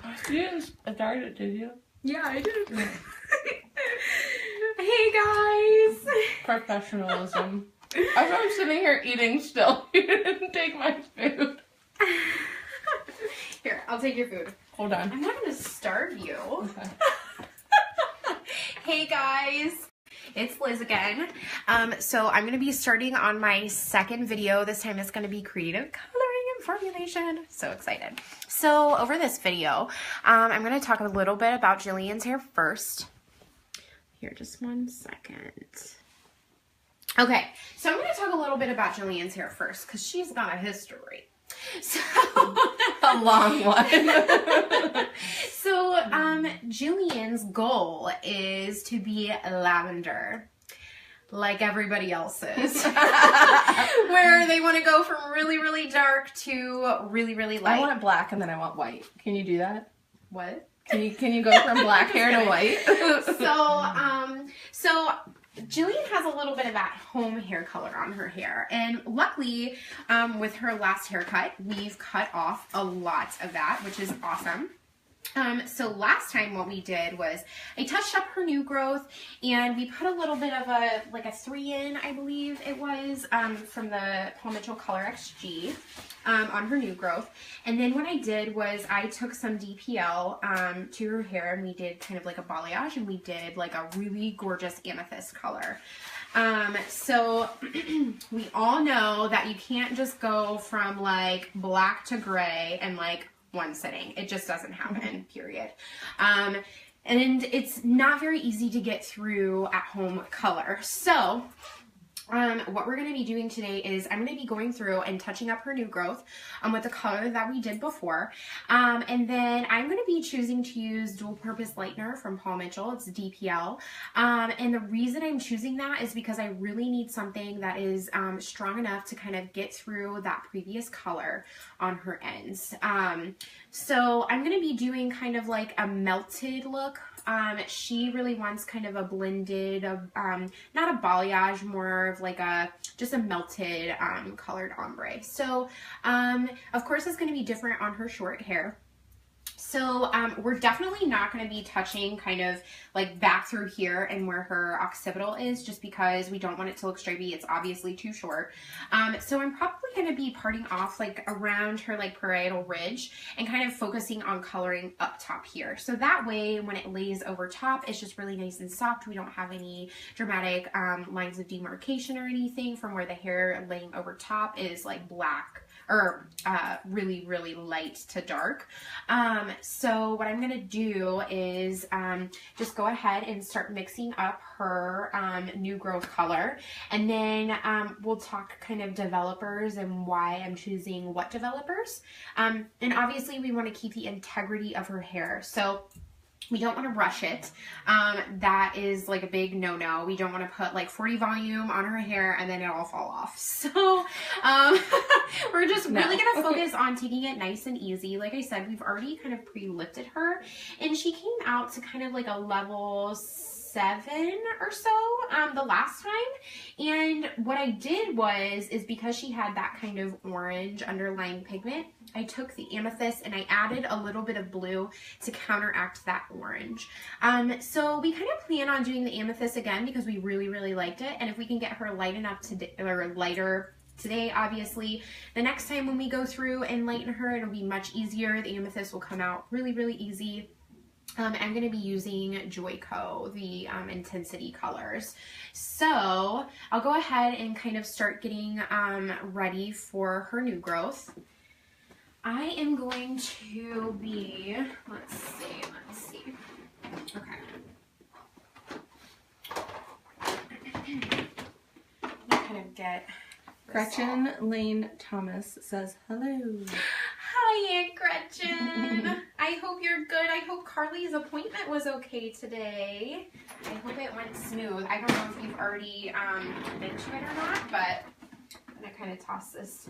You didn't start it, did you? Yeah, I did. Hey guys! Professionalism. As I'm sitting here eating still, you didn't take my food. Here, I'll take your food. Hold on. I'm not gonna starve you. Okay. Hey guys! It's Liz again. So I'm going to be starting on my second video. This time it's going to be creative coloring and formulation. So excited. So over this video, I'm going to talk a little bit about Jillian's hair first. Here, just 1 second. Okay, so I'm going to talk a little bit about Jillian's hair first because she's got a history. So A long one. So Jillian's goal is to be lavender, like everybody else's, where they want to go from really, really dark to really, really light. I want black and then I want white. Can you do that? What? Can you go from black hair to white? So Jillian has a little bit of that home hair color on her hair, and luckily with her last haircut we've cut off a lot of that, which is awesome. So last time what we did was I touched up her new growth and we put a little bit of a 3-in, I believe it was, from the Paul Mitchell Color XG on her new growth. And then what I did was I took some DPL to her hair and we did kind of like a balayage, and we did like a really gorgeous amethyst color. So we all know that you can't just go from like black to gray and like one sitting. It just doesn't happen, period. And it's not very easy to get through at home color. So what we're going to be doing today is I'm going to be going through and touching up her new growth with the color that we did before. And then I'm going to be choosing to use dual purpose lightener from Paul Mitchell. It's DPL. And the reason I'm choosing that is because I really need something that is strong enough to kind of get through that previous color on her ends. So I'm going to be doing kind of like a melted look. She really wants kind of a blended, not a balayage, more of like just a melted colored ombre. So of course it's going to be different on her short hair. So we're definitely not going to be touching kind of like back through here and where her occipital is, just because we don't want it to look stripey. It's obviously too short. So I'm probably going to be parting off like around her like parietal ridge and kind of focusing on coloring up top here. So that way when it lays over top, it's just really nice and soft. We don't have any dramatic lines of demarcation or anything from where the hair laying over top is like black or really, really light to dark. So what I'm gonna do is just go ahead and start mixing up her new growth color, and then we'll talk kind of developers and why I'm choosing what developers. And obviously we want to keep the integrity of her hair. So we don't want to rush it. That is like a big no-no. We don't want to put like 40 volume on her hair and then it all fall off. So we're just really going to focus on taking it nice and easy. Like I said, we've already kind of pre-lifted her, and she came out to kind of like a level 7 or so the last time. And what I did is because she had that kind of orange underlying pigment, I took the amethyst and I added a little bit of blue to counteract that orange. So we kind of plan on doing the amethyst again because we really, really liked it. And if we can get her light enough to, or lighter today, obviously, the next time when we go through and lighten her, it'll be much easier. The amethyst will come out really, really easy. I'm going to be using Joico, the intensity colors. So I'll go ahead and kind of start getting ready for her new growth. I am going to be, let's see. Okay. Kind of get Gretchen Lane Thomas says hello. Hi, Aunt Gretchen. I hope you're good. I hope Carly's appointment was okay today. I hope it went smooth. I don't know if you've already been to it or not, but I'm going to kind of toss this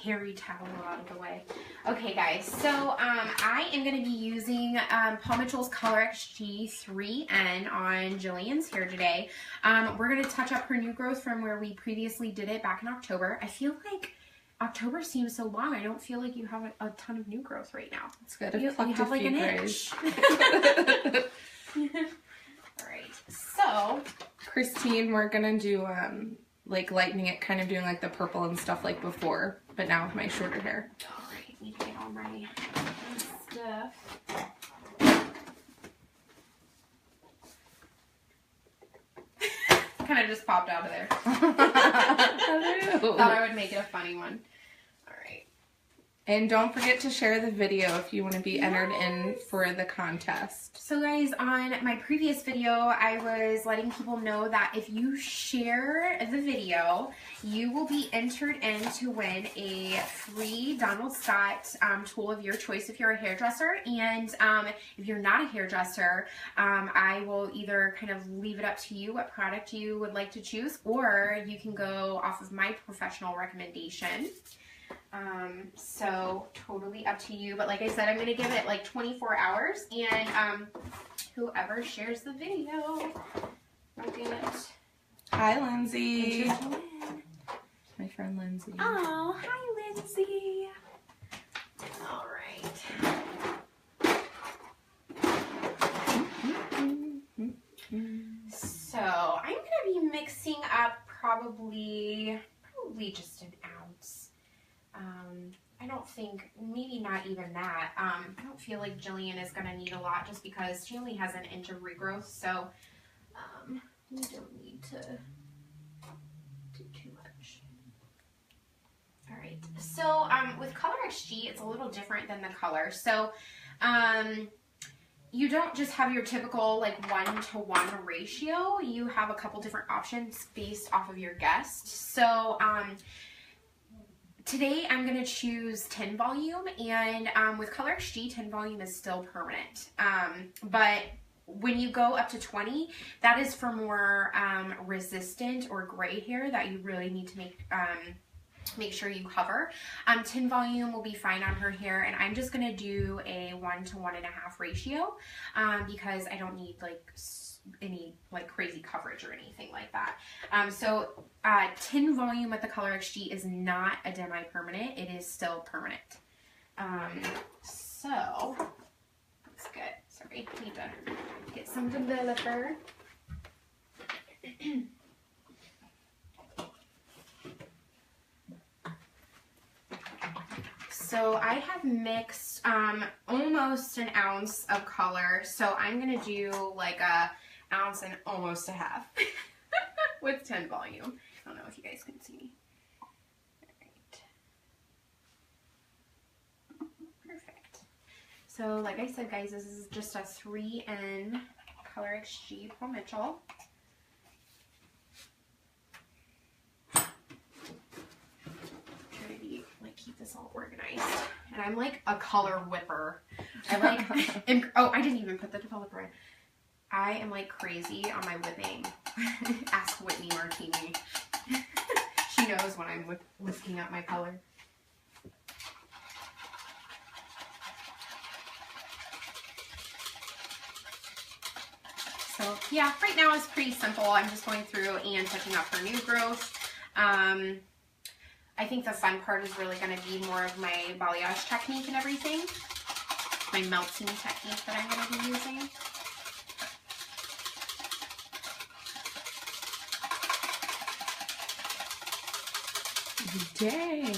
hairy towel out of the way. Okay, guys, so I am going to be using Paul Mitchell's Color XG 3N on Jillian's hair today. We're going to touch up her new growth from where we previously did it back in October. I feel like October seems so long. I don't feel like you have a ton of new growth right now. It's good. You have like an inch. All right. So, Christine, we're gonna do like lightening it, kind of doing like the purple and stuff like before, but now with my shorter hair. all right. Need to get all my stuff. Kind of just popped out of there. Thought I would make it a funny one. All right. And don't forget to share the video if you want to be entered in for the contest. So guys, on my previous video, I was letting people know that if you share the video, you will be entered in to win a free Donald Scott tool of your choice if you're a hairdresser. And if you're not a hairdresser, I will either kind of leave it up to you what product you would like to choose, or you can go off of my professional recommendation. So totally up to you, but like I said, I'm going to give it like 24 hours, and whoever shares the video will get Hi, Lindsay. entered to win. My friend Lindsay. Oh, hi, Lindsay. All right. So I'm going to be mixing up probably just an ounce. I don't think, maybe not even that. I don't feel like Jillian is going to need a lot just because she only has an inch of regrowth, so we don't need to do too much. All right, so with Color XG, it's a little different than the color. So you don't just have your typical like 1-to-1 ratio. You have a couple different options based off of your guest. So today I'm going to choose 10 volume, and with Color XG, 10 volume is still permanent. But when you go up to 20, that is for more resistant or gray hair that you really need to make sure you cover. 10 volume will be fine on her hair, and I'm just going to do a 1-to-1.5 ratio because I don't need like any like crazy coverage or anything like that. So 10 volume with the Color XG is not a demi-permanent. It is still permanent. So that's good. Sorry, I need to get some developer. So I have mixed almost an ounce of color. So I'm going to do like a ounce and almost a half with 10 volume. I don't know if you guys can see me. All right. Perfect. So like I said, guys, this is just a 3N Color XG Paul Mitchell. Keep this all organized, and I'm like a color whipper. I like oh, I didn't even put the developer in. I am like crazy on my whipping. Ask Whitney Martini. She knows when I'm whisking up my color. So yeah, right now it's pretty simple. I'm just going through and touching up her new growth. I think the fun part is really going to be more of my balayage technique and everything. My melting technique that I'm going to be using. Dang.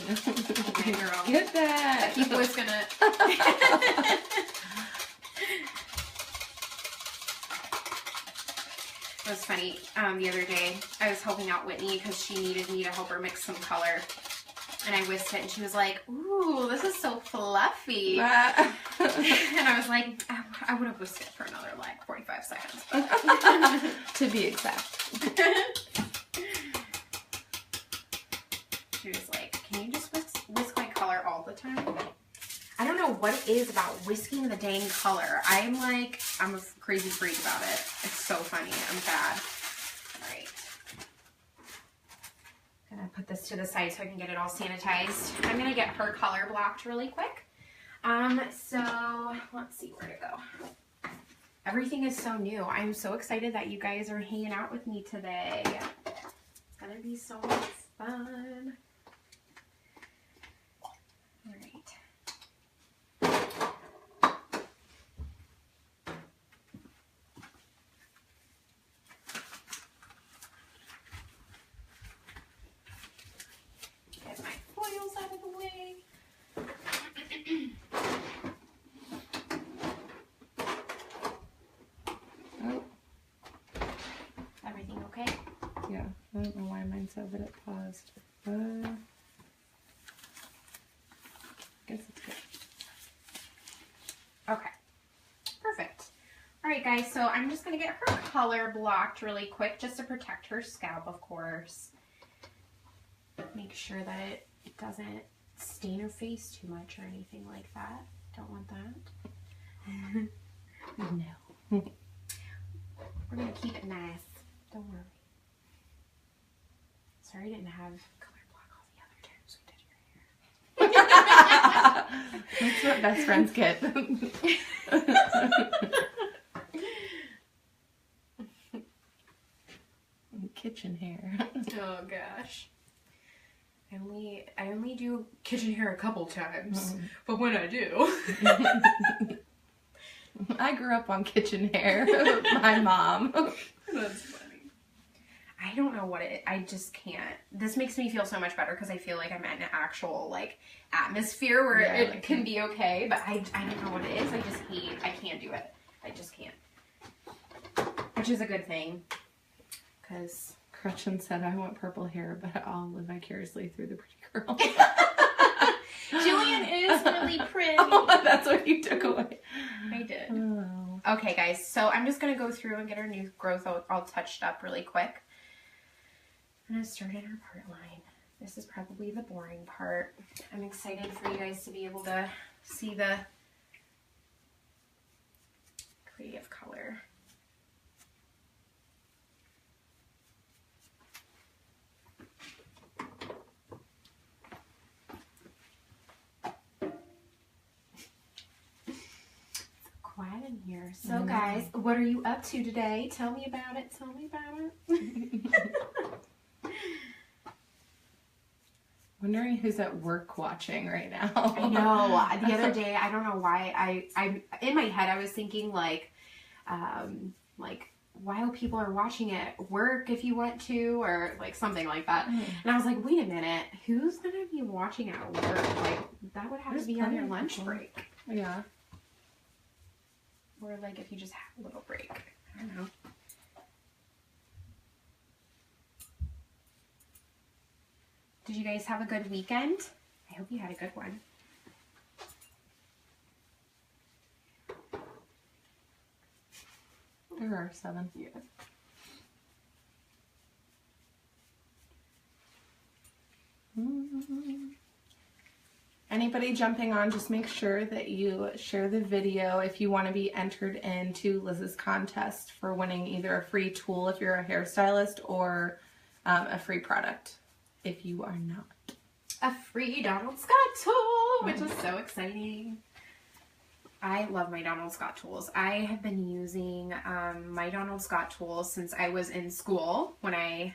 Hey, girl. Get that. He was going to... It was funny. The other day, I was helping out Whitney because she needed me to help her mix some color. And I whisked it, and she was like, ooh, this is so fluffy. And I was like, I would have whisked it for another, like, 45 seconds. To be exact. She was like, can you just whisk my color all the time? I don't know what it is about whisking the dang color. I'm a crazy freak about it. It's so funny. I'm bad. All right. I'm going to put this to the side so I can get it all sanitized. I'm going to get her color blocked really quick. So let's see where to go. Everything is so new. I'm so excited that you guys are hanging out with me today. It's going to be so much fun. Yeah, I don't know why mine said that it paused. Guess it's good. Okay, perfect. All right, guys, so I'm just going to get her color blocked really quick just to protect her scalp, of course. Make sure that it doesn't stain her face too much or anything like that. Don't want that. No. We're going to keep it nice. Don't worry. Sorry I didn't have color block all the other times we did your hair. That's what best friends get. Kitchen hair. Oh gosh. I only do kitchen hair a couple times, but when I do. I grew up on kitchen hair with my mom. That's funny. I don't know what I just can't. This makes me feel so much better because I feel like I'm in an actual like atmosphere where it can be okay, but I don't know what it is. I can't do it. I just can't. Which is a good thing because Gretchen said, I want purple hair, but I'll live vicariously through the pretty girl. Julian is really pretty. Oh, that's what you took away. I did. Oh. Okay, guys, so I'm just going to go through and get her new growth all touched up really quick. I'm going to start in her part line. This is probably the boring part. I'm excited for you guys to be able to see the creative color. Quiet in here. So guys, what are you up to today? Tell me about it. Tell me about it. Wondering who's at work watching right now. I know. The other day, I don't know why, I in my head I was thinking like while people are watching it, work if you want to, or like something like that. And I was like, wait a minute, who's gonna be watching at work? Like that would have to be on your lunch break. Yeah. Or like if you just have a little break. I don't know. Did you guys have a good weekend? I hope you had a good one. There are 7. Yeah. Anybody jumping on, just make sure that you share the video if you want to be entered into Liz's contest for winning either a free tool if you're a hairstylist or a free product if you are not. A free Donald Scott tool, which is so exciting. I love my Donald Scott tools. I have been using my Donald Scott tools since I was in school when I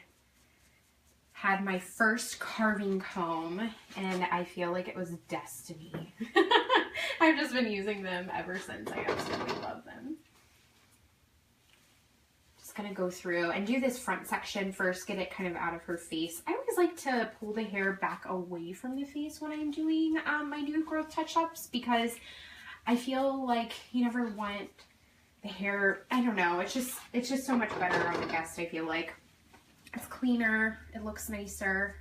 had my first carving comb, and I feel like it was destiny. I've just been using them ever since. I absolutely love them. Just gonna go through and do this front section first, get it kind of out of her face. I always like to pull the hair back away from the face when I'm doing my new growth touch-ups, because I feel like you never want the hair, I don't know, it's just so much better on the guest, I feel like. It's cleaner, it looks nicer.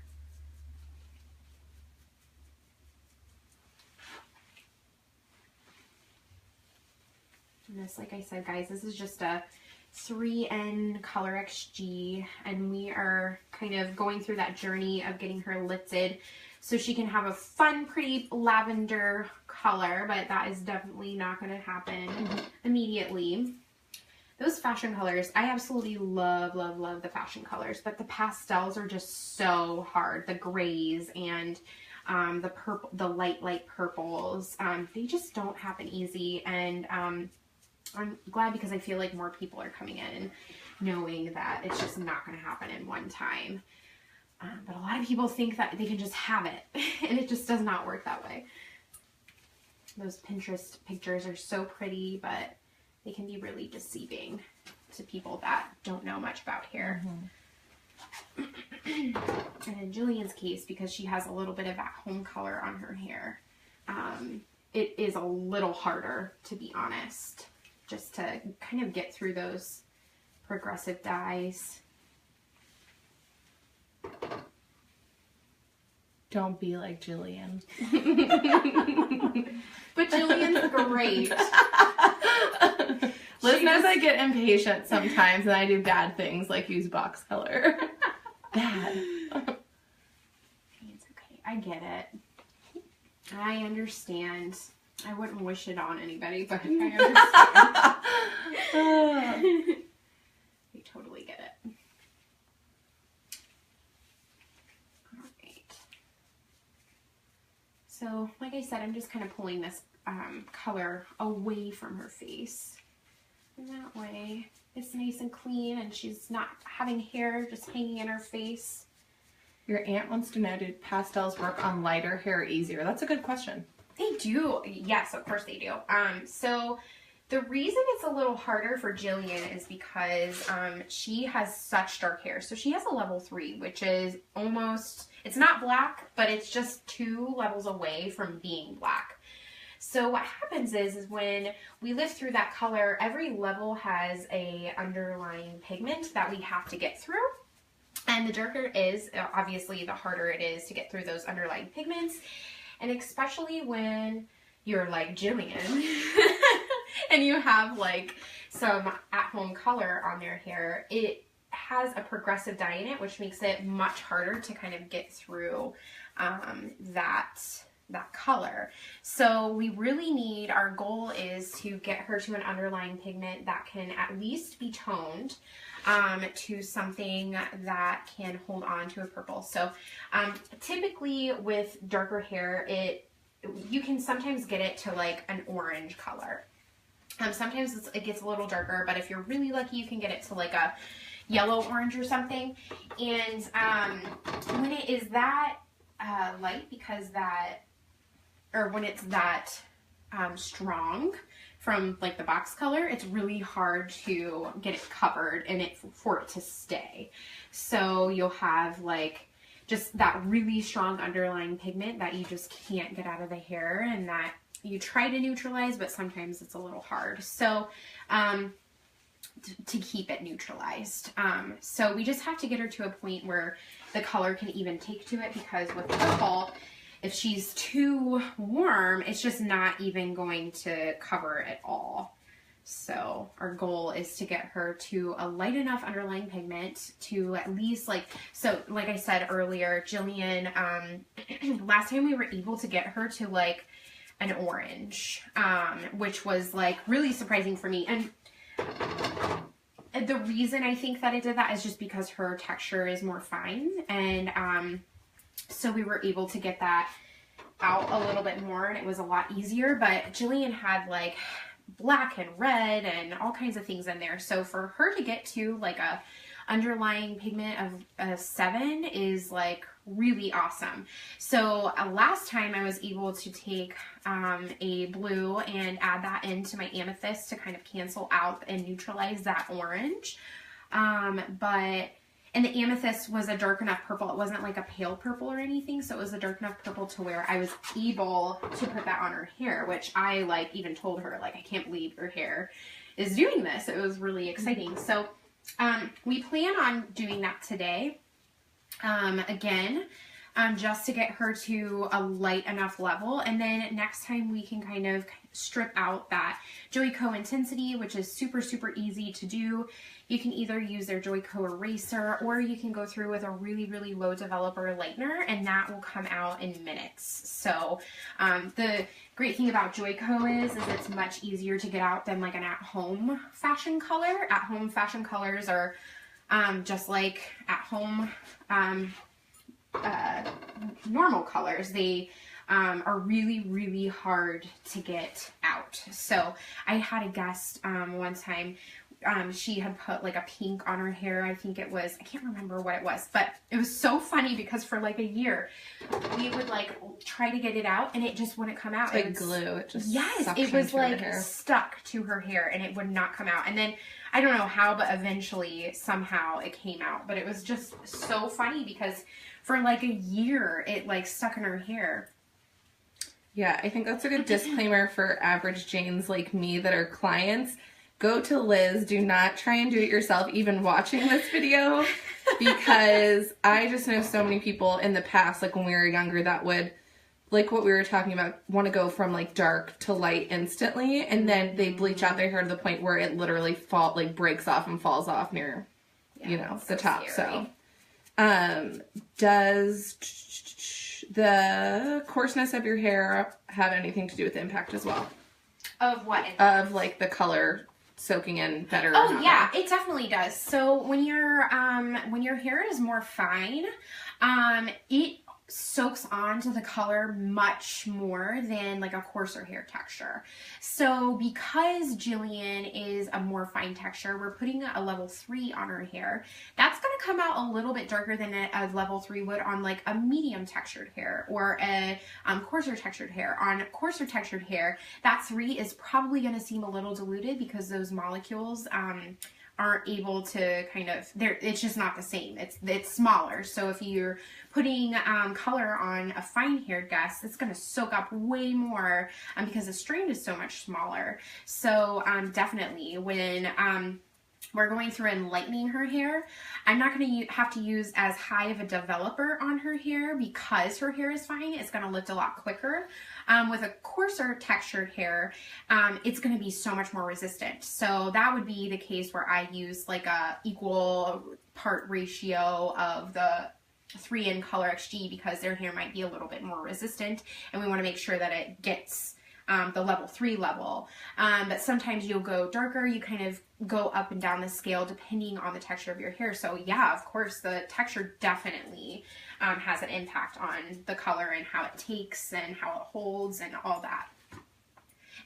And this, like I said, guys, this is just a 3N Color XG, and we are kind of going through that journey of getting her lifted so she can have a fun, pretty lavender color, but that is definitely not going to happen immediately. Those fashion colors, I absolutely love, love, love the fashion colors, but the pastels are just so hard. The grays and the purple, the light purples, they just don't happen easy. And I'm glad, because I feel like more people are coming in and knowing that it's just not going to happen in one time. But a lot of people think that they can just have it, and it just does not work that way. Those Pinterest pictures are so pretty, but they can be really deceiving to people that don't know much about hair. And in Julian's case, because she has a little bit of that home color on her hair, it is a little harder, to be honest, just to kind of get through those progressive dyes. Don't be like Jillian. But Jillian's great. Liz knows I get impatient sometimes and I do bad things like use box color. Bad. It's okay. I get it. I understand. I wouldn't wish it on anybody, but I understand. I totally get it. Alright. So, like I said, I'm just kind of pulling this color away from her face. And that way, it's nice and clean and she's not having hair just hanging in her face. Your aunt wants to know, do pastels work on lighter hair easier? That's a good question. They do. Yes, of course they do. So the reason it's a little harder for Jillian is because she has such dark hair. So she has a level 3, which is almost, it's not black, but it's just 2 levels away from being black. So what happens is when we live through that color, every level has a underlying pigment that we have to get through. And the darker it is, obviously the harder it is to get through those underlying pigments. And especially when you're like Jillian and you have like some at-home color on your hair, it has a progressive dye in it, which makes it much harder to kind of get through that color. So we really need, our goal is to get her to an underlying pigment that can at least be toned to something that can hold on to a purple. So typically with darker hair, you can sometimes get it to like an orange color. Sometimes it gets a little darker, but if you're really lucky, you can get it to like a yellow orange or something. And when it is that light, because when it's that strong from like the box color, it's really hard to get it covered and for it to stay. So you'll have like just that really strong underlying pigment that you just can't get out of the hair and that you try to neutralize, but sometimes it's a little hard. So to keep it neutralized. So we just have to get her to a point where the color can even take to it, because with purple, if she's too warm, it's just not even going to cover at all. So our goal is to get her to a light enough underlying pigment to at least like I said earlier, Jillian, last time we were able to get her to like an orange, which was like really surprising for me. And the reason I think that it did that is just because her texture is more fine. And so we were able to get that out a little bit more and it was a lot easier. But Jillian had like black and red and all kinds of things in there. So for her to get to like a underlying pigment of a 7 is like really awesome. So last time I was able to take a blue and add that into my amethyst to kind of cancel out and neutralize that orange. And the amethyst was a dark enough purple. It wasn't like a pale purple or anything. So it was a dark enough purple to where I was able to put that on her hair, which I like even told her, like, I can't believe your hair is doing this. It was really exciting. So we plan on doing that today. Again, just to get her to a light enough level. And then next time we can kind of strip out that Joico intensity, which is super, super easy to do. You can either use their Joico eraser or you can go through with a really, really low developer lightener and that will come out in minutes. So the great thing about Joico is it's much easier to get out than like an at-home fashion color. At-home fashion colors are just like at-home normal colors. They are really, really hard to get out. So I had a guest one time, she had put like a pink on her hair. I think it was, I can't remember what it was, but it was so funny because for like a year we would like try to get it out and it just wouldn't come out. It's like glue. It just it was like stuck to her hair and it would not come out. And then I don't know how, but eventually somehow it came out. But it was just so funny because for like a year it like stuck in her hair. Yeah, I think that's a good disclaimer for average Janes like me that are clients. go to Liz. Do not try and do it yourself, even watching this video, because I just know so many people in the past, like when we were younger, that would, like what we were talking about, want to go from like dark to light instantly, and then they bleach out their hair to the point where it literally breaks off and falls off near, you know, the top. Scary. So, does the coarseness of your hair have anything to do with the impact as well? Of what? Of like the color soaking in better. Oh yeah, it definitely does. So when your hair is more fine, it soaks onto the color much more than like a coarser hair texture. So because Jillian is a more fine texture, we're putting a level 3 on her hair. That's going to come out a little bit darker than a level 3 would on like a medium textured hair or a coarser textured hair. On coarser textured hair, that 3 is probably going to seem a little diluted because those molecules aren't able to kind of, it's just not the same. It's smaller. So if you're putting color on a fine haired guest, it's going to soak up way more because the strand is so much smaller. So definitely when we're going through and lightening her hair, I'm not going to have to use as high of a developer on her hair because her hair is fine. It's going to lift a lot quicker. With a coarser textured hair, it's going to be so much more resistant. So that would be the case where I use like a equal part ratio of the 3 in Color XG because their hair might be a little bit more resistant, and we want to make sure that it gets the level 3 level. But sometimes you'll go darker, you kind of go up and down the scale depending on the texture of your hair. So yeah, of course, the texture definitely has an impact on the color and how it takes and how it holds and all that.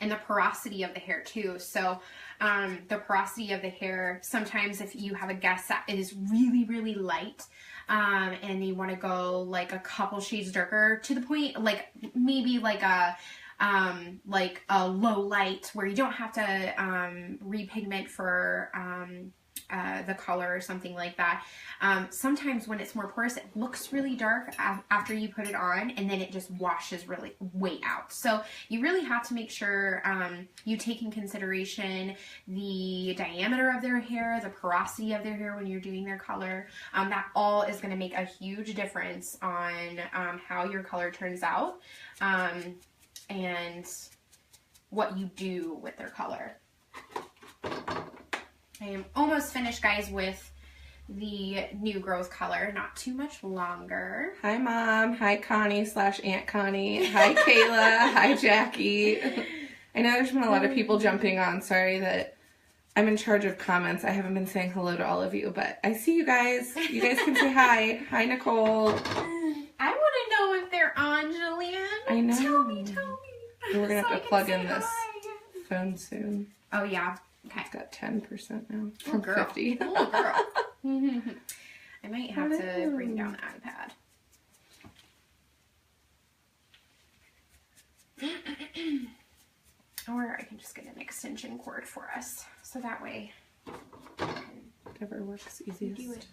And the porosity of the hair too. So the porosity of the hair, sometimes if you have a guest that is really, really light, and you want to go like a couple shades darker to the point, like maybe like a low light where you don't have to repigment for the color or something like that. Sometimes when it's more porous, it looks really dark after you put it on, and then it just washes really way out. So you really have to make sure you take in consideration the diameter of their hair, the porosity of their hair when you're doing their color. That all is going to make a huge difference on how your color turns out and what you do with their color. I am almost finished, guys, with the new growth color. Not too much longer. Hi, Mom. Hi, Connie / Aunt Connie. Hi, Kayla. Hi, Jackie. I know there's been a lot of people jumping on. Sorry that I'm in charge of comments. I haven't been saying hello to all of you, but I see you guys. You guys can say hi. Hi, Nicole. I want to know if they're on, Jillian. I know. Tell me. We're going to have to plug in this phone soon. Oh, yeah. Okay. It's got 10% now from 50. Oh, girl. I might have to bring down the iPad. Or I can just get an extension cord for us. So that way whatever works easiest. do it.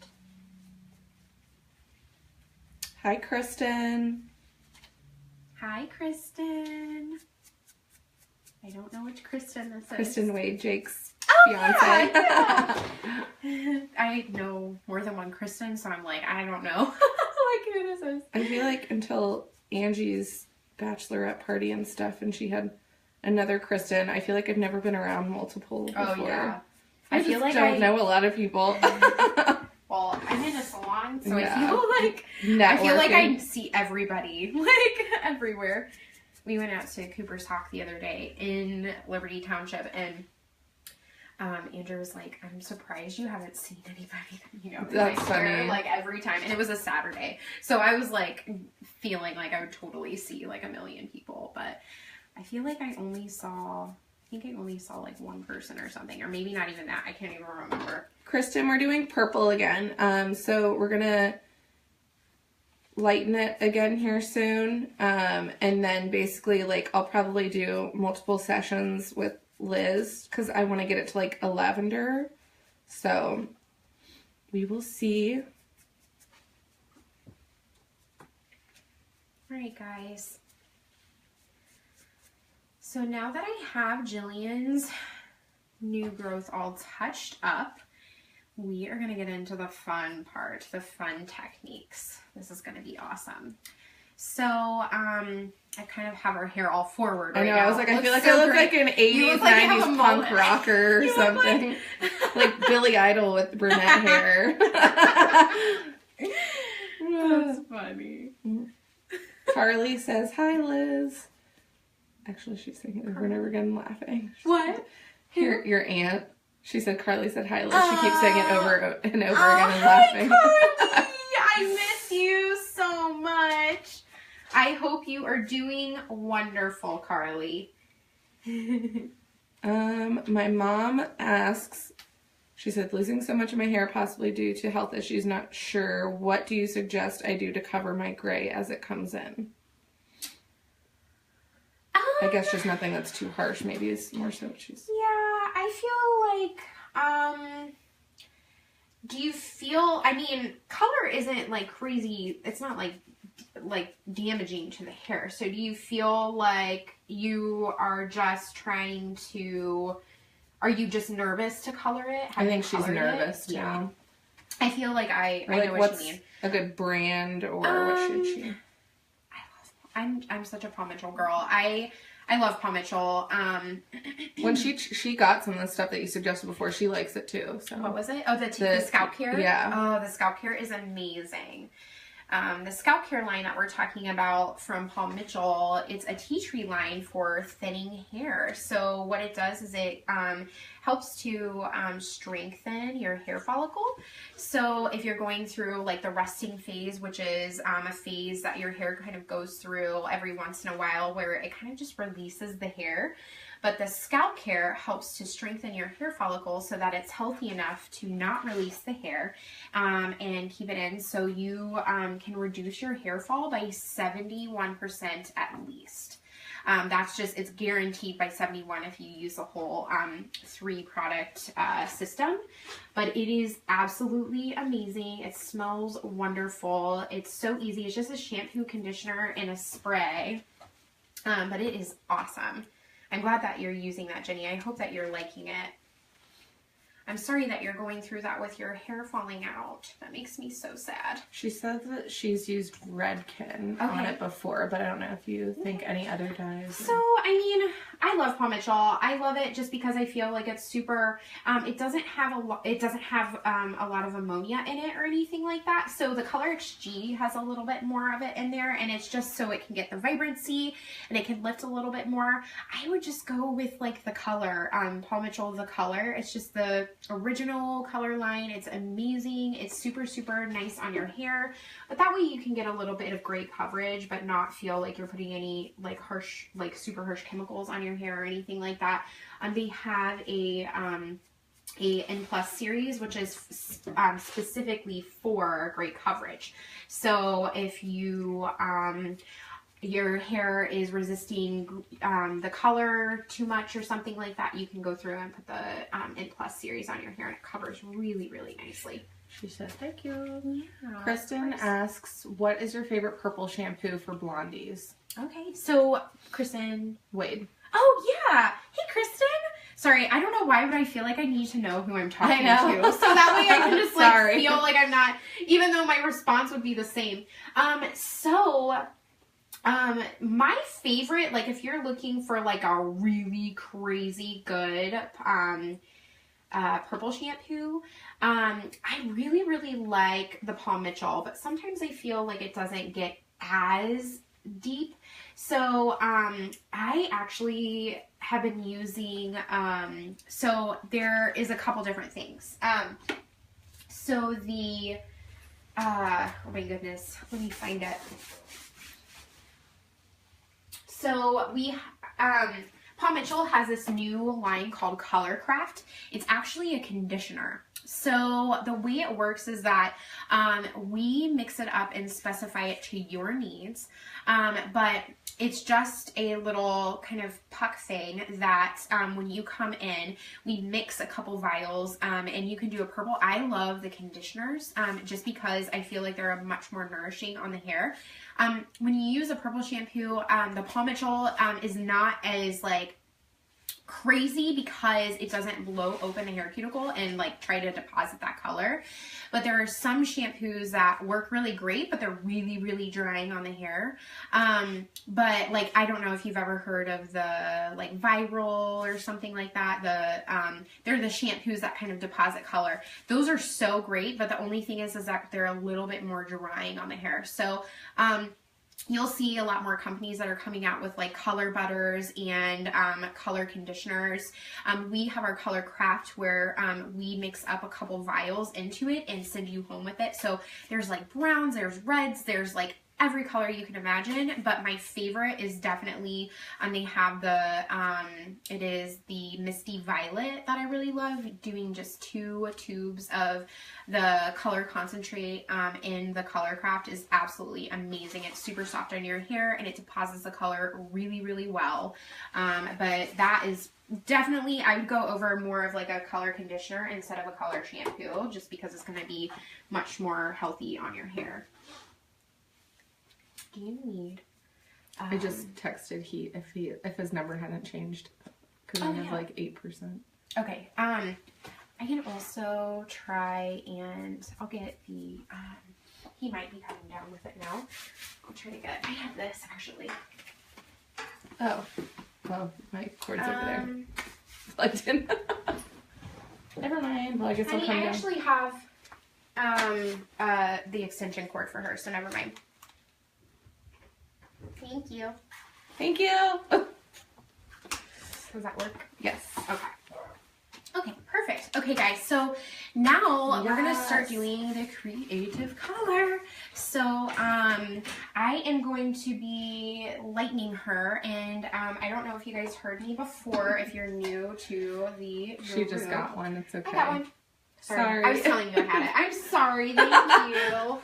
Hi, Kristen. Hi, Kristen. I don't know which Kristen this is. Kristen Wade, Jake's fiance. Yeah. I know more than one Kristen, so I'm like, I don't know like who this is. I feel like until Angie's bachelorette party and stuff, and she had another Kristen, I feel like I've never been around multiple before. Oh, yeah. I feel like I don't know a lot of people. Well, I'm in a salon, so yeah. I feel like Networking. I feel like I see everybody, like everywhere. We went out to Cooper's Hawk the other day in Liberty Township, and Andrew was like, "I'm surprised you haven't seen anybody." You know, that's funny. Like every time, and it was a Saturday, so I was like feeling like I would totally see like a million people, but I feel like I only saw like one person or something, or maybe not even that. I can't even remember. Kristen, we're doing purple again. So we're gonna lighten it again here soon. And then basically like I'll probably do multiple sessions with Liz because I want to get it to like a lavender. So we will see. All right, guys. So now that I have Jillian's new growth all touched up, we are going to get into the fun part, the fun techniques. This is going to be awesome. So, I kind of have her hair all forward right now. I was like, I feel like I look like an 80s, 90s punk rocker or something. Like Billy Idol with brunette hair. That's funny. Carly says, hi, Liz. Actually, she's saying it over and over again, laughing. What? Your aunt. She said, Carly said, hi, Liz. She keeps saying it over and over again and laughing. Carly! I miss you so much. I hope you are doing wonderful, Carly. My mom asks, she said, losing so much of my hair possibly due to health issues, not sure. What do you suggest I do to cover my gray as it comes in? I guess just nothing that's too harsh. Maybe is more so what she's... Yeah, I feel like, do you feel, I mean, color isn't like crazy, it's not like damaging to the hair. So do you feel like you are just trying to, are you just nervous to color it? I think she's nervous too. Yeah. I feel like I like, know what you mean. A good brand, or what should she? I'm such a Paul Mitchell girl. I love Paul Mitchell. When she got some of the stuff that you suggested before, she likes it too. So what was it? Oh, the scalp care? Yeah. Oh, the scalp care is amazing. The scalp care line that we're talking about from Paul Mitchell, it's a tea tree line for thinning hair. So what it does is it helps to strengthen your hair follicle. So if you're going through like the resting phase, which is a phase that your hair kind of goes through every once in a while where it kind of just releases the hair. But the scalp care helps to strengthen your hair follicle so that it's healthy enough to not release the hair and keep it in, so you can reduce your hair fall by 71% at least. That's just, it's guaranteed by 71 if you use the whole 3-product system. But it is absolutely amazing. It smells wonderful. It's so easy. It's just a shampoo, conditioner, and a spray. But it is awesome. I'm glad that you're using that, Jenny. I hope that you're liking it. I'm sorry that you're going through that with your hair falling out. That makes me so sad. She says that she's used Redken on it before, but I don't know if you think any other dyes. So, I mean, I love Paul Mitchell. I love it just because I feel like it's super, it doesn't have a lot of ammonia in it or anything like that. So the Color XG has a little bit more of it in there, and it's just so it can get the vibrancy and it can lift a little bit more. I would just go with like the color, Paul Mitchell The Color. It's just the original color line. It's amazing. It's super, super nice on your hair, but that way you can get a little bit of great coverage but not feel like you're putting any like harsh, like super harsh chemicals on your hair or anything like that. They have a N Plus series, which is specifically for great coverage. So if you your hair is resisting the color too much or something like that, you can go through and put the N Plus series on your hair, and it covers really, really nicely. She says, thank you. Yeah, Kristen asks, what is your favorite purple shampoo for blondies? Okay, so Kristen. Wade. Oh, yeah. Hey, Kristen. Sorry, I don't know why, but I feel like I need to know who I'm talking to. So that way I can just like feel like I'm not, even though my response would be the same. My favorite, like if you're looking for like a really crazy good purple shampoo, I really, really like the Paul Mitchell, but sometimes I feel like it doesn't get as deep. So I actually have been using, so there is a couple different things. So the, oh my goodness, let me find it. So we, Paul Mitchell has this new line called Colorcraft. It's actually a conditioner. So the way it works is that we mix it up and specify it to your needs, but it's just a little kind of puck thing that when you come in, we mix a couple vials and you can do a purple. I love the conditioners just because I feel like they're much more nourishing on the hair. When you use a purple shampoo, the Paul Mitchell is not as like crazy because it doesn't blow open the hair cuticle and like try to deposit that color. But there are some shampoos that work really great, but they're really, really drying on the hair. But like, I don't know if you've ever heard of the like Viral or something like that. They're the shampoos that kind of deposit color. Those are so great, but the only thing is that they're a little bit more drying on the hair. So, you'll see a lot more companies that are coming out with like color butters and color conditioners. We have our Color Craft where we mix up a couple vials into it and send you home with it. So there's like browns, there's reds, there's like every color you can imagine, but my favorite is definitely, they have the, it is the Misty Violet that I really love, doing just 2 tubes of the color concentrate in the Color Craft is absolutely amazing. It's super soft on your hair and it deposits the color really, really well. But that is definitely, I would go over more of like a color conditioner instead of a color shampoo, just because it's going to be much more healthy on your hair. Do you need? I just texted Heat if his number hadn't changed because I have like 8%. Okay. I can also try and I'll get the. He might be coming down with it now. I'll try to get. I have this actually. Oh, my cord's over there. Plugged in. Never mind. Well, I guess I'll come down. I actually have the extension cord for her, so never mind. Thank you. Thank you. Does that work? Yes. Okay. Okay, perfect. Okay, guys, so now we're going to start doing the creative color. So I am going to be lightening her, and I don't know if you guys heard me before, if you're new to the She just got one. It's okay. I got one. Sorry. I was telling you I had it. I'm sorry. Thank you.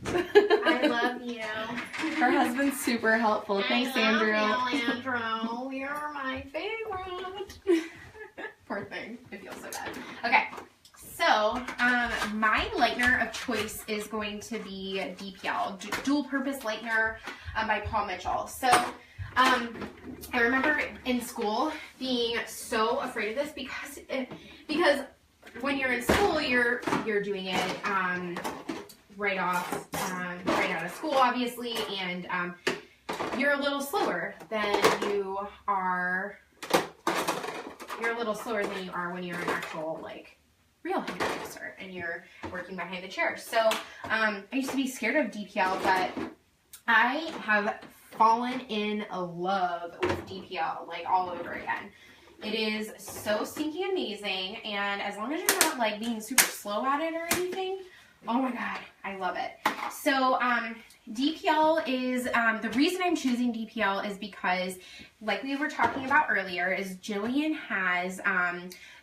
I love you. Her husband's super helpful. Thanks, Andrew. You, Andrew. You're my favorite. Poor thing. I feel so bad. Okay. So, my lightener of choice is going to be DPL, Dual Purpose Lightener by Paul Mitchell. So, I remember in school being so afraid of this because when you're in school, you're doing it right out of school, obviously, and you're a little slower than you are. You're a little slower than you are when you're an actual like real hairdresser and you're working behind the chair. So I used to be scared of DPL, but I have fallen in love with DPL like all over again. It is so stinky amazing, and as long as you're not like being super slow at it or anything, oh my god, I love it. So DPL is, the reason I'm choosing DPL is because, like we were talking about earlier, is Jillian has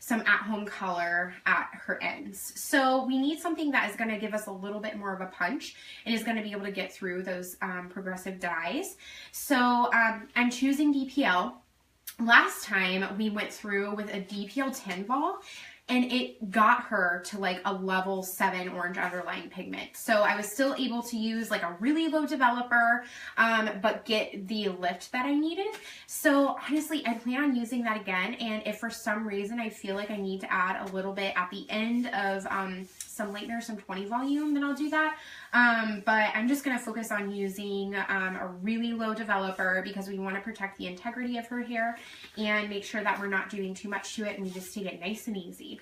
some at-home color at her ends. So we need something that is going to give us a little bit more of a punch and is going to be able to get through those progressive dyes. So I'm choosing DPL. Last time we went through with a DPL 10 ball, and it got her to like a level 7 orange underlying pigment. So I was still able to use like a really low developer, but get the lift that I needed. So honestly, I plan on using that again. And if for some reason I feel like I need to add a little bit at the end of some lightener, some 20 volume, then I'll do that. But I'm just going to focus on using a really low developer because we want to protect the integrity of her hair and make sure that we're not doing too much to it and we just take it nice and easy.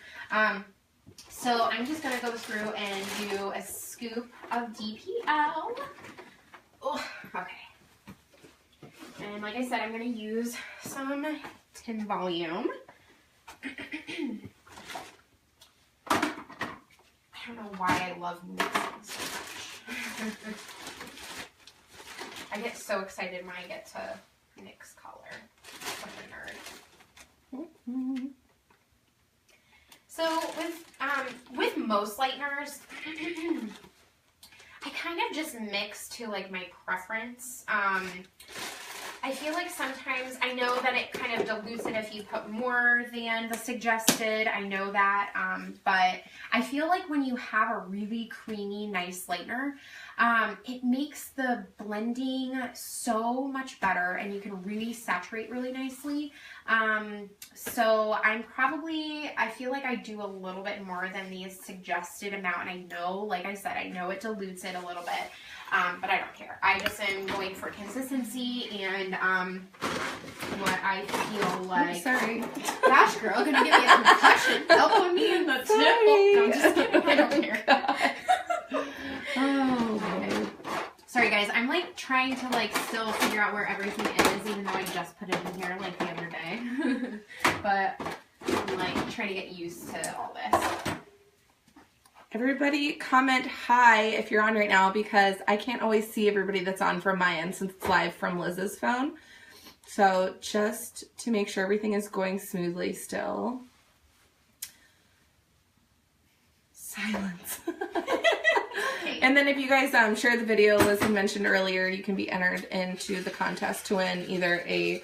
So I'm just going to go through and do a scoop of DPL. Oh, okay. And like I said, I'm going to use some 10 volume. I don't know why I love mixing so much. I get so excited when I get to mix color. Such a nerd. So with most lighteners, I kind of just mix to like my preference. I feel like sometimes, I know that it kind of dilutes it if you put more than the suggested, I know that, but I feel like when you have a really creamy, nice lightener, it makes the blending so much better, and you can really saturate really nicely. So I feel like I do a little bit more than the suggested amount, and I know, like I said, I know it dilutes it a little bit, but I don't care. I just am going for consistency and what I feel like. Oops, sorry. Gosh, girl, gonna give me a concussion. Elbow me in the nipple. No, I'm just kidding. I don't care. Oh, okay. Sorry guys, I'm like trying to like still figure out where everything is, even though I just put it in here like the other day. But I'm like trying to get used to all this. Everybody comment hi if you're on right now, because I can't always see everybody that's on from my end since it's live from Liz's phone. So just to make sure everything is going smoothly still. Silence. And then if you guys share the video, Liz had mentioned earlier, you can be entered into the contest to win either a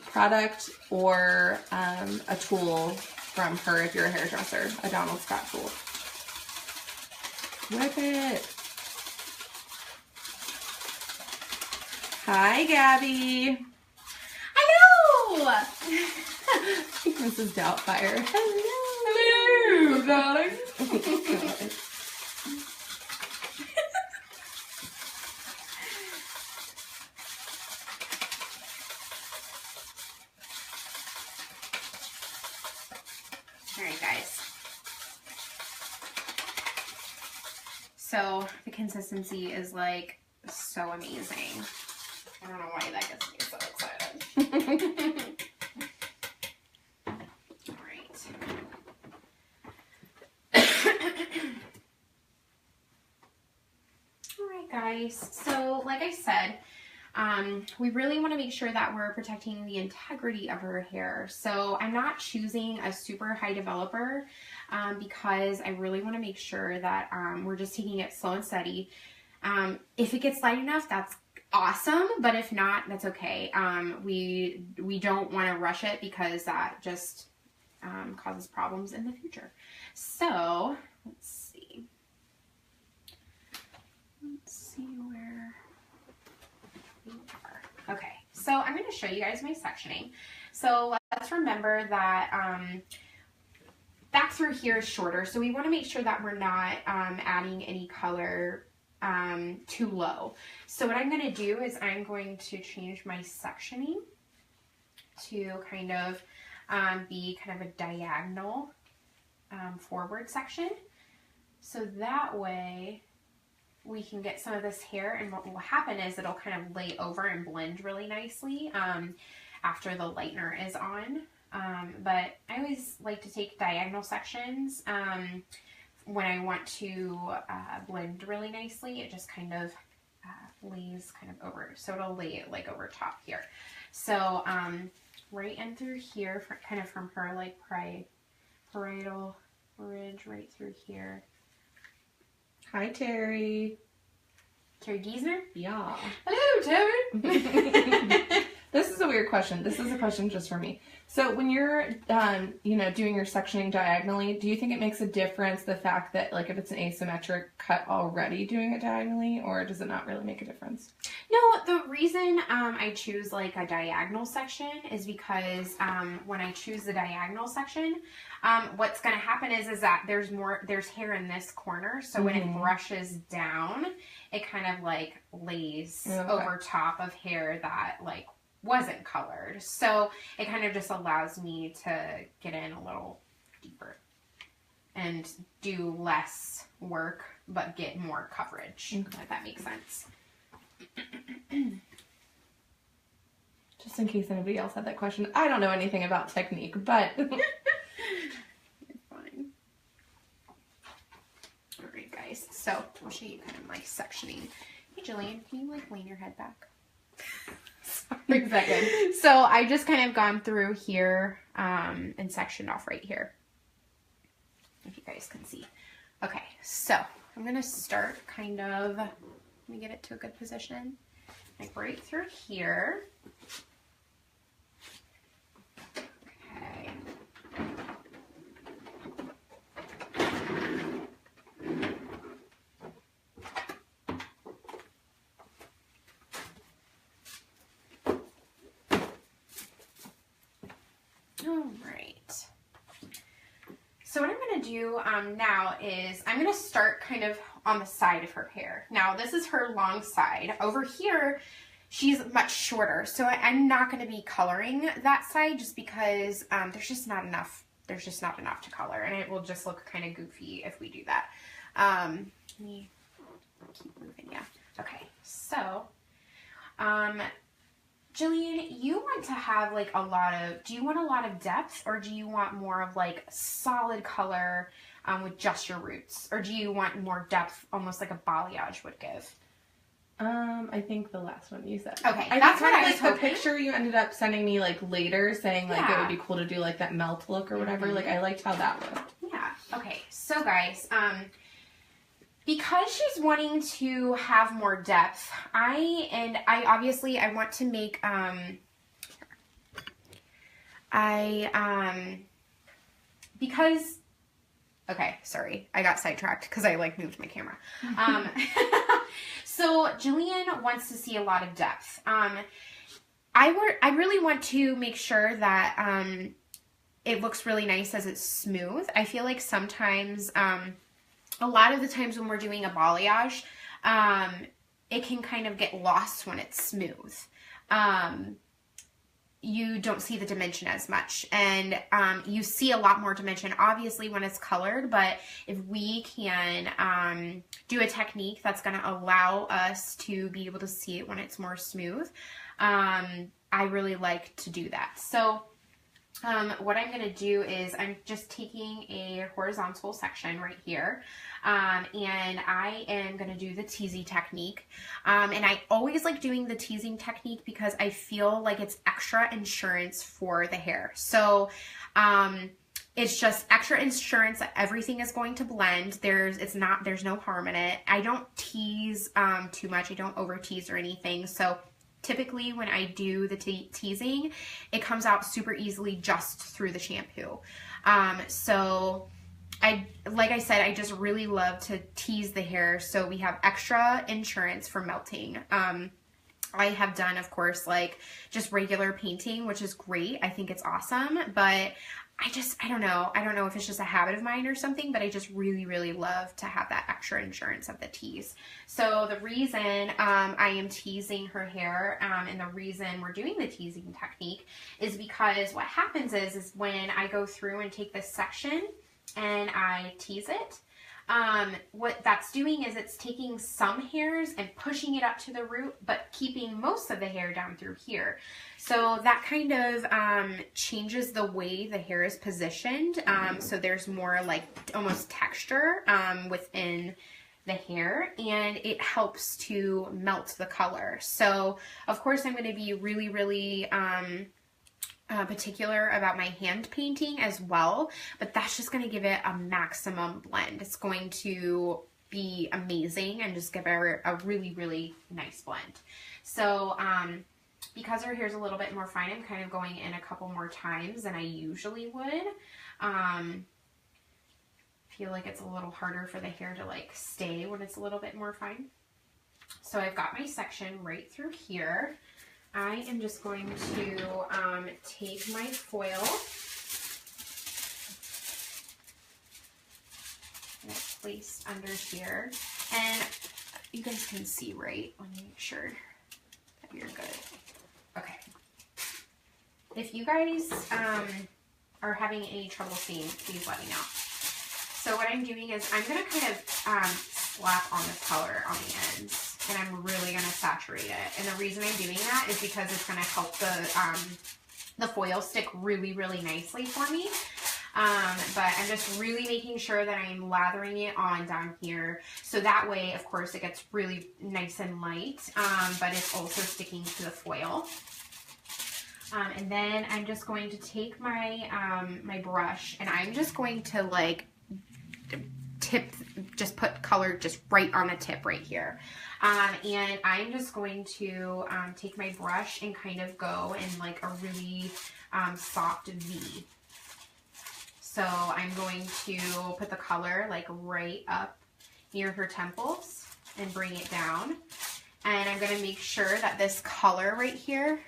product or a tool from her if you're a hairdresser, a Donald Scott tool. Whip it. Hi, Gabby. Hello! Mrs. Doubtfire. Hello, darling. Alright guys, so the consistency is like so amazing. I don't know why that gets me so excited. Alright. Alright guys, so like I said, we really want to make sure that we're protecting the integrity of her hair. So I'm not choosing a super high developer because I really want to make sure that we're just taking it slow and steady. If it gets light enough, that's awesome, but if not, that's okay. We don't want to rush it because that just causes problems in the future. So let's see. Let's see where we are. Okay, so I'm going to show you guys my sectioning. So let's remember that back through here is shorter, so we want to make sure that we're not adding any color too low. So what I'm going to do is I'm going to change my sectioning to kind of be kind of a diagonal forward section. So that way we can get some of this hair, and what will happen is it'll kind of lay over and blend really nicely after the lightener is on. But I always like to take diagonal sections when I want to blend really nicely. It just kind of lays kind of over, so it'll lay it like over top here. So right in through here, kind of from her like parietal ridge right through here. Hi, Terry. Terry Giesner? Yeah. Hello, Terry. This is a weird question. This is a question just for me. So when you're, you know, doing your sectioning diagonally, do you think it makes a difference the fact that, like, if it's an asymmetric cut already doing it diagonally, or does it not really make a difference? No, the reason I choose like a diagonal section is because when I choose the diagonal section, what's going to happen is that there's hair in this corner, so when it brushes down, it kind of like lays over top of hair that like wasn't colored. So it kind of just allows me to get in a little deeper and do less work but get more coverage, if that makes sense. Just in case anybody else had that question. I don't know anything about technique, but You're fine. Alright guys, so I'll show you kind of my sectioning. Hey Jillian, can you like lean your head back? Sorry. second. So I just kind of gone through here and sectioned off right here, if you guys can see. Okay, so I'm going to start kind of, let me get it to a good position, like right through here. Okay. All right. So what I'm going to do now is I'm going to start kind of on the side of her hair. Now this is her long side. Over here, she's much shorter, so I'm not going to be coloring that side just because there's just not enough. There's just not enough to color, and it will just look kind of goofy if we do that. Let me keep moving. Yeah. Okay. So, Jillian, you want to have like do you want a lot of depth, or do you want more of like solid color with just your roots? Or do you want more depth, almost like a balayage would give? I think the last one you said. Okay, that's what I was hoping. The picture you ended up sending me like later saying like Yeah. it would be cool to do like that melt look or whatever. Like I liked how that looked. Yeah. Okay. So guys, because she's wanting to have more depth, I obviously want to make because okay, sorry, I got sidetracked because I like moved my camera. So Jillian wants to see a lot of depth. I really want to make sure that it looks really nice as it's smooth. I feel like sometimes a lot of the times when we're doing a balayage, it can kind of get lost when it's smooth. You don't see the dimension as much, and you see a lot more dimension obviously when it's colored, but if we can do a technique that's going to allow us to be able to see it when it's more smooth, I really like to do that. So what I'm going to do is I'm just taking a horizontal section right here, and I am going to do the teasing technique. And I always like doing the teasing technique because I feel like it's extra insurance for the hair. So it's just extra insurance that everything is going to blend. There's no harm in it. I don't tease too much. I don't over tease or anything. So typically when I do the teasing, it comes out super easily just through the shampoo. So like I said, I just really love to tease the hair so we have extra insurance for melting. I have done, of course, like just regular painting, which is great. I think it's awesome, but I don't know. I don't know if it's just a habit of mine or something, but I just really, really love to have that extra insurance of the tease. So the reason I am teasing her hair and the reason we're doing the teasing technique is because what happens is when I go through and take this section and I tease it, what that's doing is it's taking some hairs and pushing it up to the root, but keeping most of the hair down through here. So that kind of changes the way the hair is positioned. So there's more like almost texture within the hair, and it helps to melt the color. So of course I'm going to be really, really particular about my hand painting as well, but that's just going to give it a maximum blend. It's going to be amazing and just give it a really, really nice blend. So because her hair's a little bit more fine, I'm kind of going in a couple more times than I usually would. Feel like it's a little harder for the hair to like stay when it's a little bit more fine. So I've got my section right through here. I am just going to take my foil and it's placed under here, and you guys can see, right? Let me make sure that you're good. Okay. If you guys are having any trouble seeing, please let me know. So what I'm doing is I'm going to kind of slap on the color on the ends. And I'm really going to saturate it. And the reason I'm doing that is because it's going to help the foil stick really, really nicely for me. But I'm just really making sure that I'm lathering it on down here. So that way, of course, it gets really nice and light, but it's also sticking to the foil. And then I'm just going to take my, my brush, and I'm just going to like just put color just right on the tip right here. And I'm just going to take my brush and kind of go in like a really soft V. So I'm going to put the color like right up near her temples and bring it down. And I'm going to make sure that this color right here,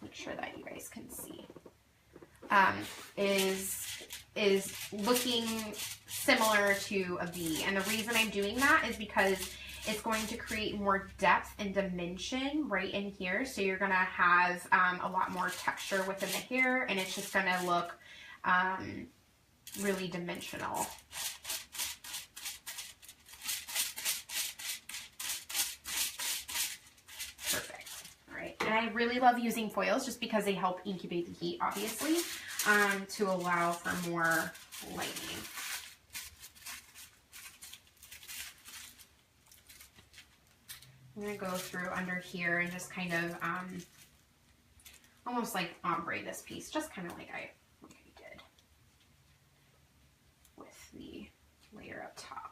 make sure that you guys can see. is looking similar to a V. And the reason I'm doing that is because it's going to create more depth and dimension right in here. So you're going to have a lot more texture within the hair, and it's just going to look really dimensional. Perfect. All right. And I really love using foils just because they help incubate the heat, obviously, to allow for more lighting. I'm going to go through under here and just kind of almost like ombre this piece, just kind of like I did with the layer up top.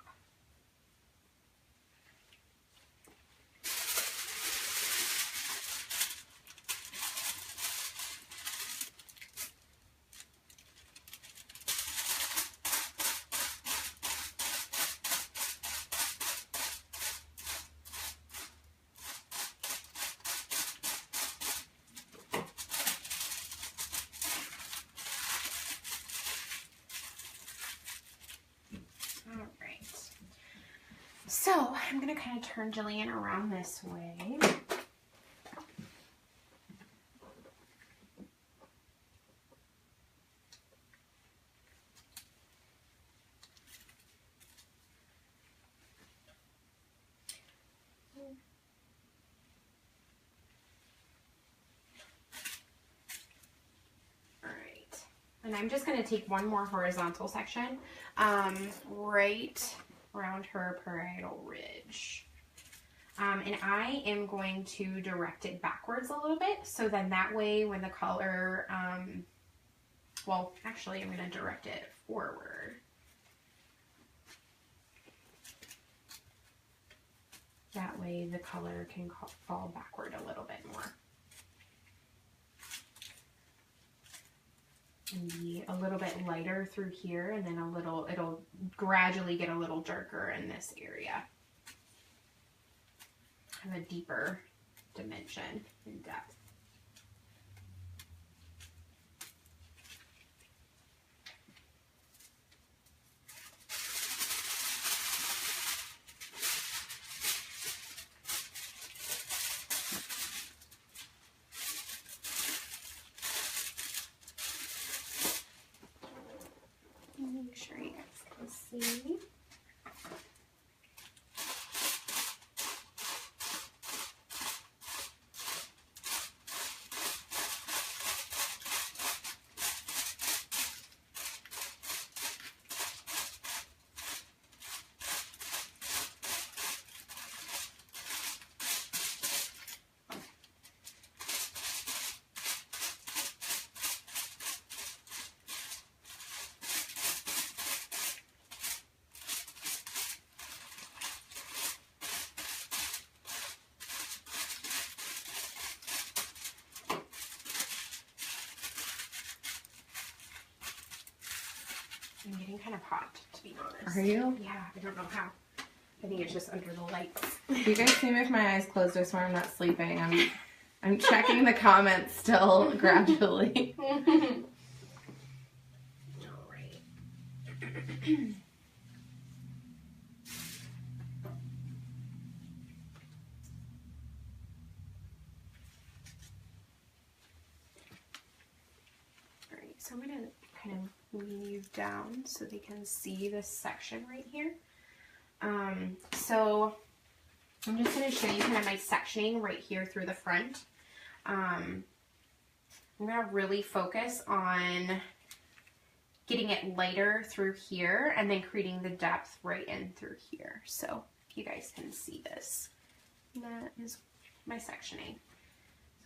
So I'm going to kind of turn Jillian around this way. All right. And I'm just going to take one more horizontal section right around her parietal ridge. And I am going to direct it backwards a little bit, so then that way when the color, well, actually I'm going to direct it forward. That way the color can fall backward a little bit more. And be a little bit lighter through here, and then it'll gradually get a little darker in this area. Have a deeper dimension and depth. Make sure you guys can see. I'm getting kind of hot, to be honest. Are you? Yeah, I don't know how. I think it's just under the lights. You guys see me with my eyes closed? I swear I'm not sleeping. I'm checking the comments still gradually. All right. All right, so I'm going to kind of weave down so they can see this section right here. So I'm just going to show you kind of my sectioning right here through the front. I'm going to really focus on getting it lighter through here and then creating the depth right in through here. So if you guys can see this, that is my sectioning.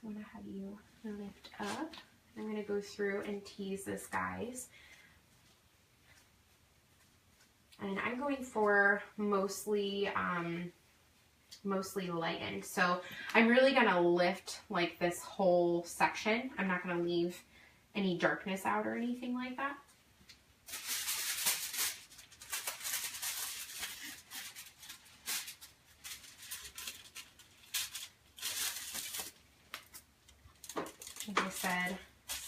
So I'm going to have you lift up. I'm going to go through and tease this, guys. And I'm going for mostly lightened. So I'm really going to lift like this whole section. I'm not going to leave any darkness out or anything like that. Like I said,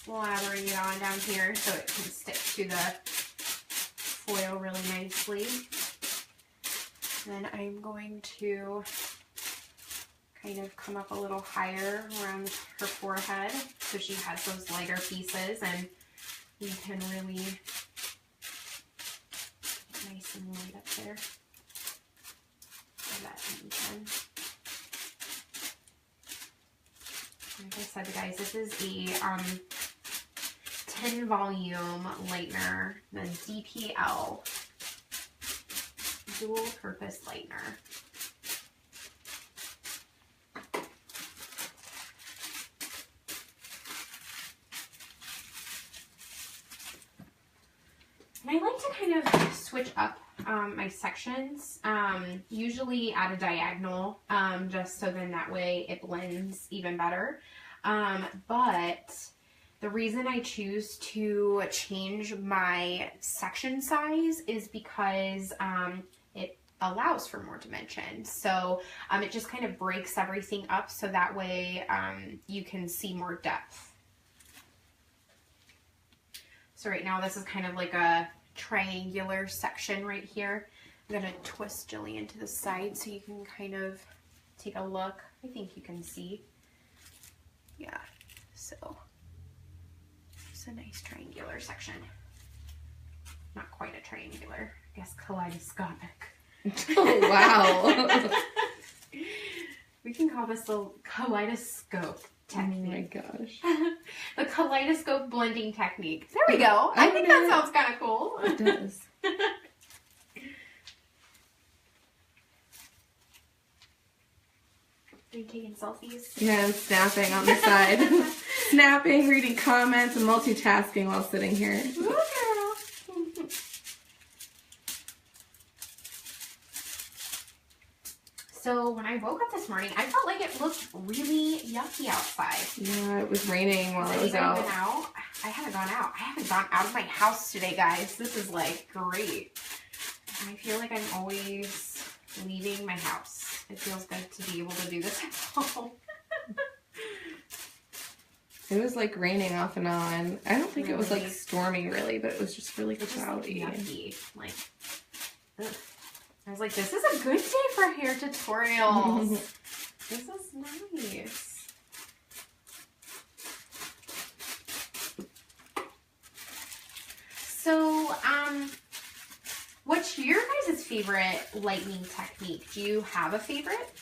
slathering it on down here so it can stick to the foil really nicely. Then I'm going to kind of come up a little higher around her forehead so she has those lighter pieces and we can really get nice and light up there. That even. Like I said, guys, this is a 10 volume lightener, the DPL dual purpose lightener. And I like to kind of switch up my sections, usually at a diagonal, just so then that way it blends even better. But the reason I choose to change my section size is because it allows for more dimension. So it just kind of breaks everything up so that way you can see more depth. So right now this is kind of like a triangular section right here. I'm going to twist Jillian to the side so you can kind of take a look. I think you can see. Yeah, so it's a nice triangular section. Not quite a triangular, I guess kaleidoscopic. Oh, wow. We can call this the kaleidoscope technique. Oh my gosh. The kaleidoscope blending technique. There we go. I think that sounds kind of cool. It does. Are you taking selfies? Yeah, I'm snapping on the side. Snapping, reading comments, and multitasking while sitting here. Ooh, girl. So when I woke up this morning, I felt like it looked really yucky outside. Yeah, it was raining while I was out. I haven't gone out. I haven't gone out of my house today, guys. This is like great. I feel like I'm always leaving my house. It feels good to be able to do this at home. It was like raining off and on. I don't think it was like stormy really, but it was just really cloudy. Yucky. Like, ugh. I was like, this is a good day for hair tutorials. This is nice. So, what's your guys' favorite lightening technique? Do you have a favorite?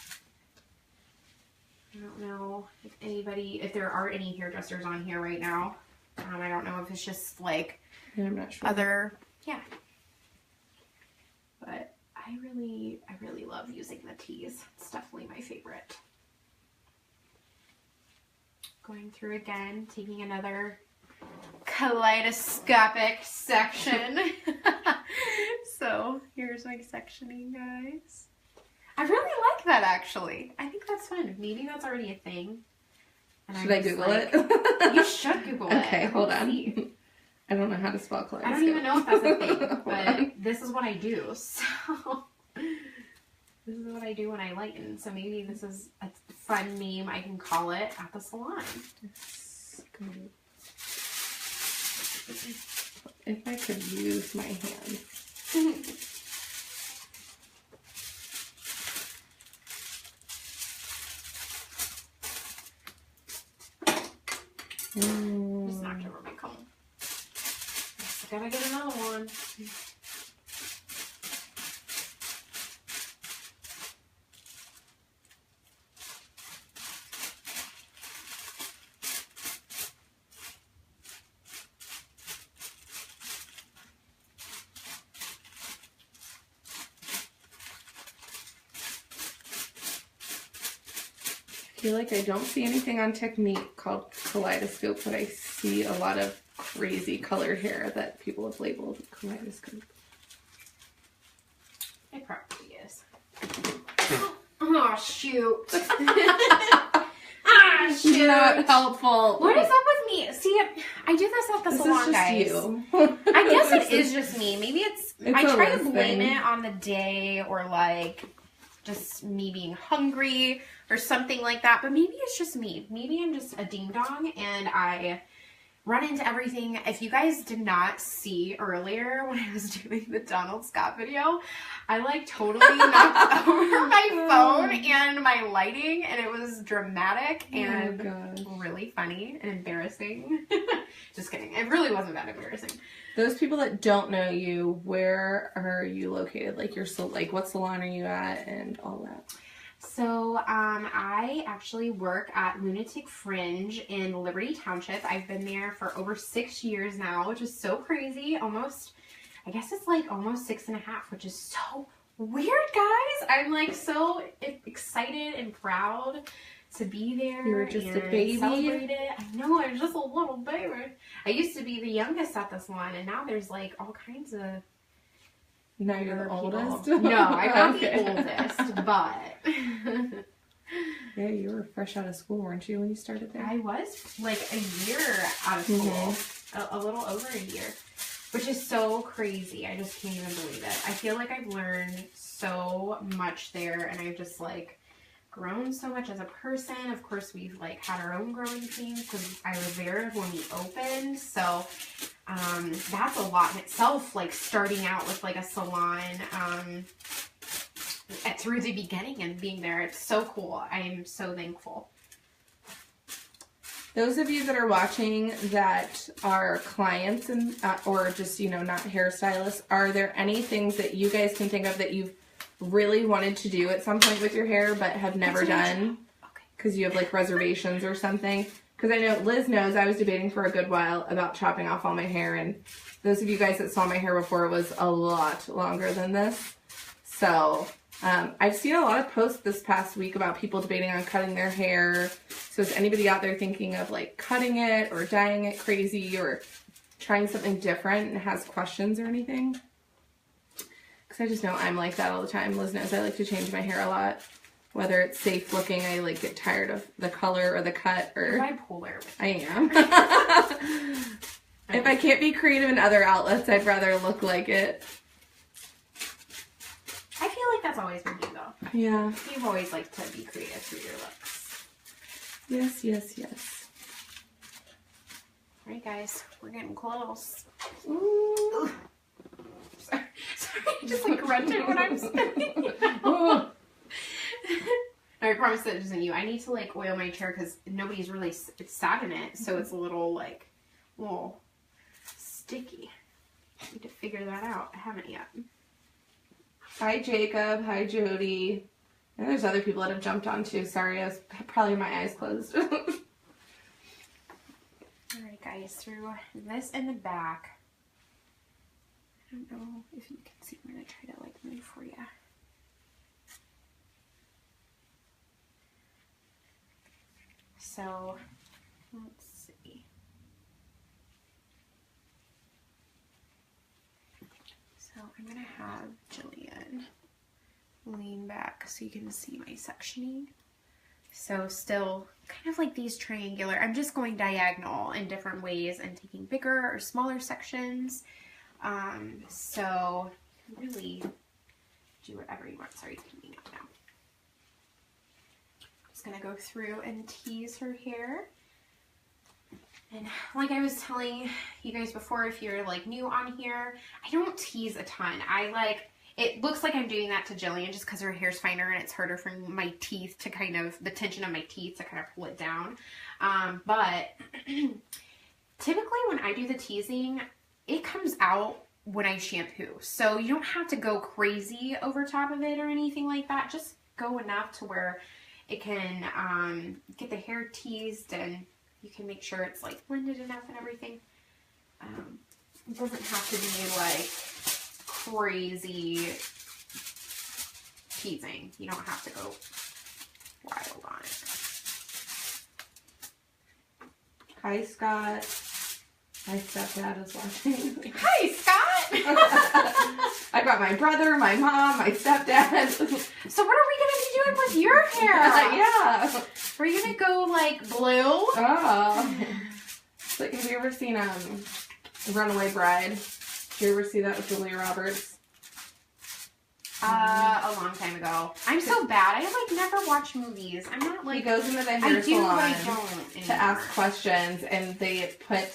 I don't know if there are any hairdressers on here right now. I don't know if it's just like I'm not sure. Yeah. But I really love using the teas. It's definitely my favorite. Going through again, taking another kaleidoscopic section. So here's my sectioning, guys. I really like that actually. I think that's fun. Maybe that's already a thing. And Should I Google it? You should Google it. Okay, hold on. I don't know how to spell kaleidoscope. I don't even know if that's a thing, but this is what I do. So this is what I do when I lighten. So maybe this is a fun name I can call it at the salon. If I could use my hands. Just knocked over my comb. Yes, I gotta get another one. I feel like I don't see anything on Technique called kaleidoscope, but I see a lot of crazy colored hair that people have labeled kaleidoscope. It probably is. Oh, shoot. Ah, shoot. Not helpful. What is up with me? See, I do this at the salon, guys. You. I guess it is just me. Maybe it's I try to blame thing. it on the day or like just me being hungry or something like that. But maybe it's just me. Maybe I'm just a ding dong and I run into everything. If you guys did not see earlier when I was doing the Donald Scott video, I like totally knocked over my phone and my lighting, and it was dramatic and really funny and embarrassing. Just kidding. It really wasn't that embarrassing. Those people that don't know you, where are you located? Like what salon are you at and all that? So, I actually work at Lunatic Fringe in Liberty Township. I've been there for over 6 years now, which is so crazy. Almost, I guess it's like almost 6.5, which is so weird, guys. I'm like so excited and proud to be there. You were just a baby. Celebrate it. I know, I was just a little baby. I used to be the youngest at the salon, and now there's like all kinds of... Now you're the oldest? No, I'm not the oldest, but... Yeah, you were fresh out of school, weren't you, when you started there? I was like a year out of school. A little over a year. Which is so crazy. I just can't even believe it. I feel like I've learned so much there, and I've just like grown so much as a person. Of course, we've like had our own growing pains because I was there when we opened. So that's a lot in itself, like starting out with like a salon through the beginning and being there. It's so cool. I am so thankful. Those of you that are watching that are clients and or just, you know, not hairstylists, are there any things that you guys can think of that you've really wanted to do at some point with your hair but have never done because you have like reservations or something? Because I know Liz knows I was debating for a good while about chopping off all my hair, and those of you guys that saw my hair before, it was a lot longer than this. So I've seen a lot of posts this past week about people debating on cutting their hair. So is anybody out there thinking of like cutting it or dyeing it crazy or trying something different and has questions or anything? Because I just know I'm like that all the time. Liz knows I like to change my hair a lot. Whether it's safe looking, I like get tired of the color or the cut. Or bipolar. I am. If I can't be creative in other outlets, I'd rather look like it. I feel like that's always been you, though. Yeah. You've always liked to be creative through your looks. Yes, yes, yes. All right, guys. We're getting close. Ooh. Sorry, I just like grunted when I'm spinning. I promise that isn't you. I need to like oil my chair because nobody's really sat in it, so it's a little like, sticky. I need to figure that out. I haven't yet. Hi, Jacob. Hi, Jody. And there's other people that have jumped on too. Sorry, I was probably my eyes closed. All right, guys. Through this and the back. I don't know if you can see. I'm going to try to like move for you. So, let's see. So, I'm going to have Jillian lean back so you can see my sectioning. So, still kind of like these triangular. I'm just going diagonal in different ways and taking bigger or smaller sections. So, you can really do whatever you want. Sorry, you can lean up now. Gonna go through and tease her hair. And like I was telling you guys before, if you're like new on here, I don't tease a ton. It looks like I'm doing that to Jillian just because her hair's finer and it's harder for my teeth to kind of, the tension of my teeth to kind of pull it down. But typically when I do the teasing, it comes out when I shampoo. So you don't have to go crazy over top of it or anything like that. Just go enough to where it can get the hair teased and you can make sure it's like blended enough and everything. It doesn't have to be like crazy teasing. You don't have to go wild on it. Hi, Scott. My stepdad is watching. Hi, Scott! I got my brother, my mom, my stepdad. So what are we going to be doing with your hair? Yeah. Are you going to go like blue? Oh. So, have you ever seen Runaway Bride? Did you ever see that with Julia Roberts? A long time ago. I'm so bad. I like never watch movies. I'm not like... He goes into the hair salon to ask questions, and they put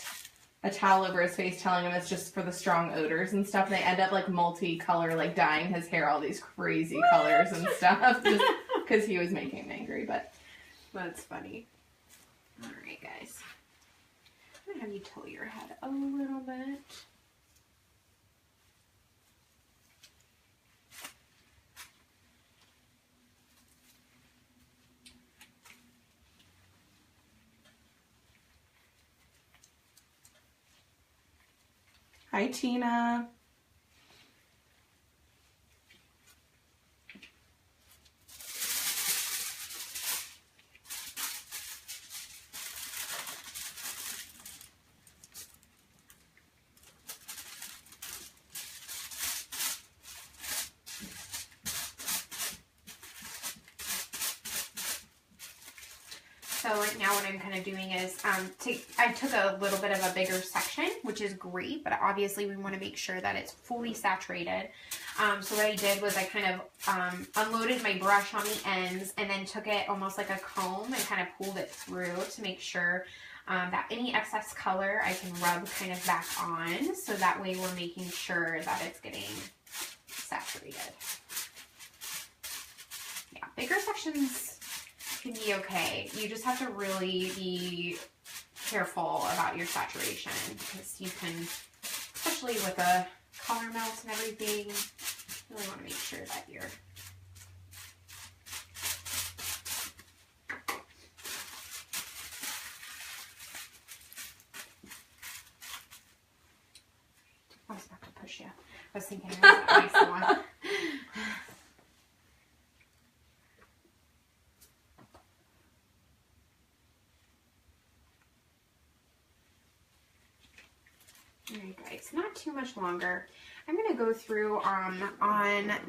a towel over his face telling him it's just for the strong odors and stuff. And they end up like multicolor, like dyeing his hair all these crazy colors and stuff just because he was making him angry. But that's funny. All right, guys. I'm going to have you tilt your head a little bit. hi, Tina. So right now what I'm kind of doing is, I took a little bit of a bigger section, which is great, but obviously we want to make sure that it's fully saturated. So what I did was I kind of unloaded my brush on the ends and then took it almost like a comb and kind of pulled it through to make sure that any excess color I can rub kind of back on. So that way we're making sure that it's getting saturated. Yeah, bigger sections can be okay. You just have to really be careful about your saturation because you can, especially with the color melts and everything, you really want to make sure that you're I was about to push you. I was thinking I was a nice one. Alright guys, not too much longer. I'm going to go through on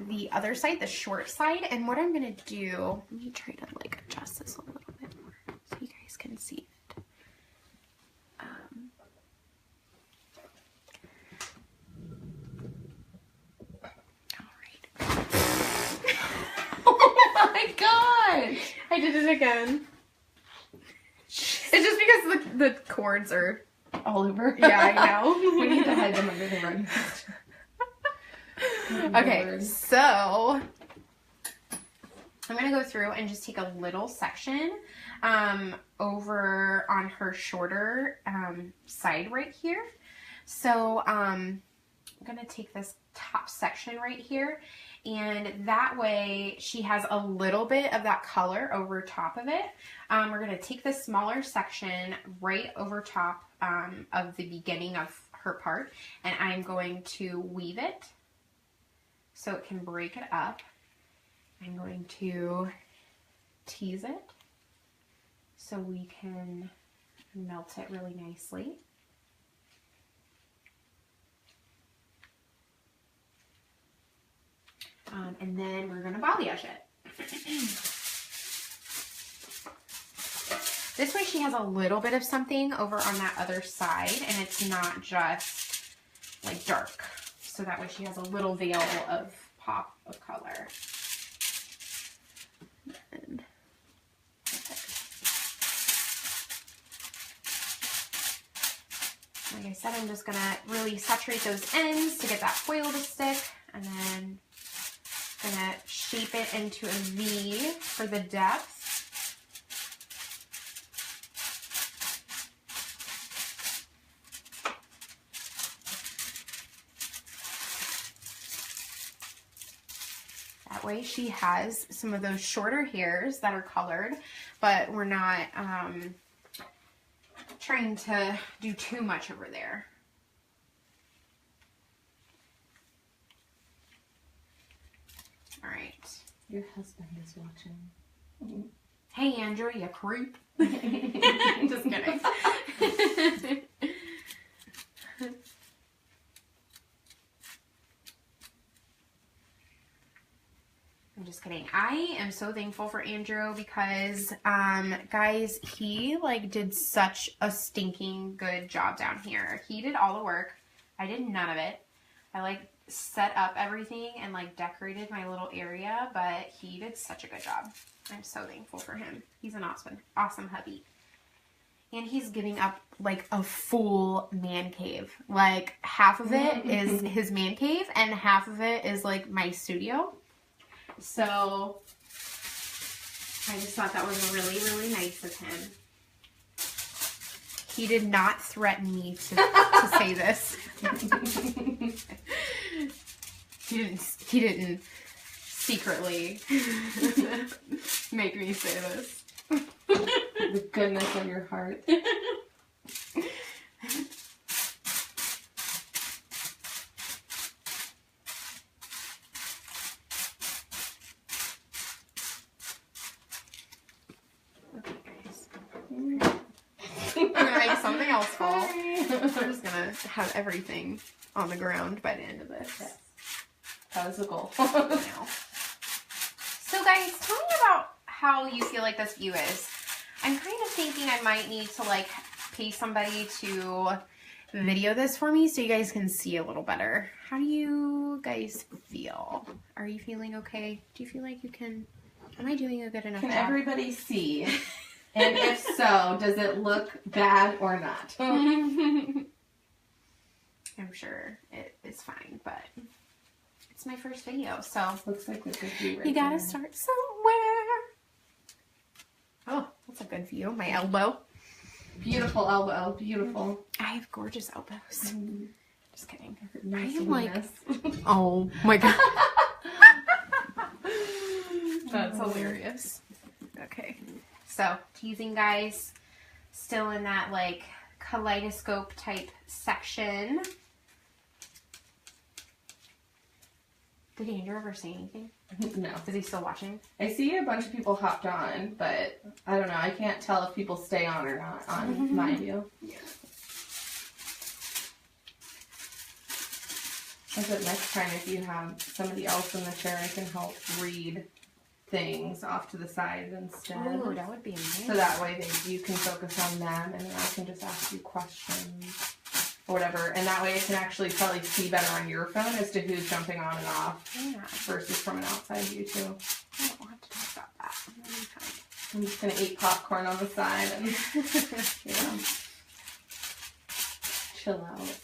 the other side, the short side, and what I'm going to do, let me try to like adjust this a little bit more so you guys can see it. Alright. Oh my god! I did it again. It's just because the cords are All over. Yeah, I know. We need to hide them under the rug. Okay, so I'm going to go through and just take a little section over on her shorter side right here. So I'm going to take this top section right here, and that way she has a little bit of that color over top of it. We're going to take this smaller section right over top of the beginning of her part, and I'm going to weave it so it can break it up. I'm going to tease it so we can melt it really nicely. And then we're going to balayage it. This way she has a little bit of something over on that other side, and it's not just like dark. So that way she has a little veil of pop of color. And like I said, I'm just going to really saturate those ends to get that foil to stick, and then I'm going to shape it into a V for the depth. That way she has some of those shorter hairs that are colored, but we're not trying to do too much over there. All right. Your husband is watching. Hey, Andrew, you creep. Just kidding. I'm just kidding. I am so thankful for Andrew because, guys, he like did such a stinking good job down here. He did all the work. I did none of it. I like set up everything and like decorated my little area, but he did such a good job. I'm so thankful for him. He's an awesome hubby. And he's giving up like a full man cave. Like half of it is his man cave and half of it is like my studio. So I just thought that was really, really nice of him. He did not threaten me to say this. He didn't secretly make me say this. The goodness of your heart. I'm gonna make something else fall. I'm just gonna have everything on the ground by the end of this. Yes. That was the goal. So guys, tell me about how you feel like this view is. I'm kind of thinking I might need to like pay somebody to video this for me so you guys can see a little better. How do you guys feel? Are you feeling okay? Do you feel like you can, am I doing a good enough job? Can everybody see? And if so, does it look bad or not? I'm sure it is fine, but it's my first video, so Looks like a good view right you gotta there. start somewhere. Oh, that's a good view. My elbow. Beautiful elbow. Beautiful. I have gorgeous elbows. Just kidding. Nice I am like, this. oh my god. That's hilarious. Okay. So, teasing guys, still in that like kaleidoscope type section. Did Andrew ever say anything? No. Is he still watching? I see a bunch of people hopped on, but I don't know. I can't tell if people stay on or not on my view. Yeah. I bet next time if you have somebody else in the chair, I can help read things off to the side instead. Ooh, that would be amazing. So that way you can focus on them and then I can just ask you questions or whatever. And that way I can actually probably see better on your phone as to who's jumping on and off Yeah. versus from an outside view too. I don't want to talk about that. I'm just going to eat popcorn on the side and, you know, chill out.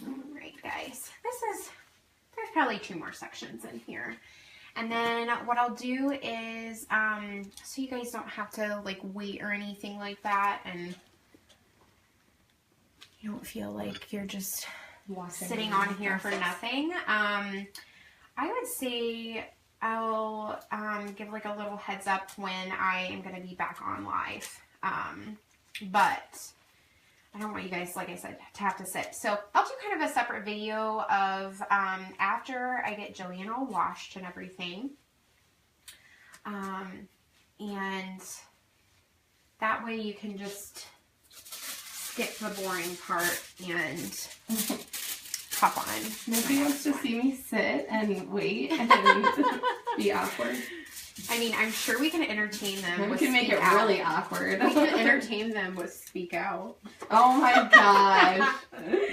Alright guys, there's probably 2 more sections in here. And then what I'll do is, so you guys don't have to like wait or anything like that and you don't feel like you're just sitting on here for nothing. I would say I'll give like a little heads up when I am going to be back on live. But I don't want you guys, like I said, to have to sit. So I'll do kind of a separate video of after I get Jillian all washed and everything. And that way you can just skip the boring part and hop on. Nobody wants to see me sit and wait and be awkward. I mean, I'm sure we can entertain them. We with can make Speak it Out. really awkward. We can entertain them with Speak Out. Oh my gosh.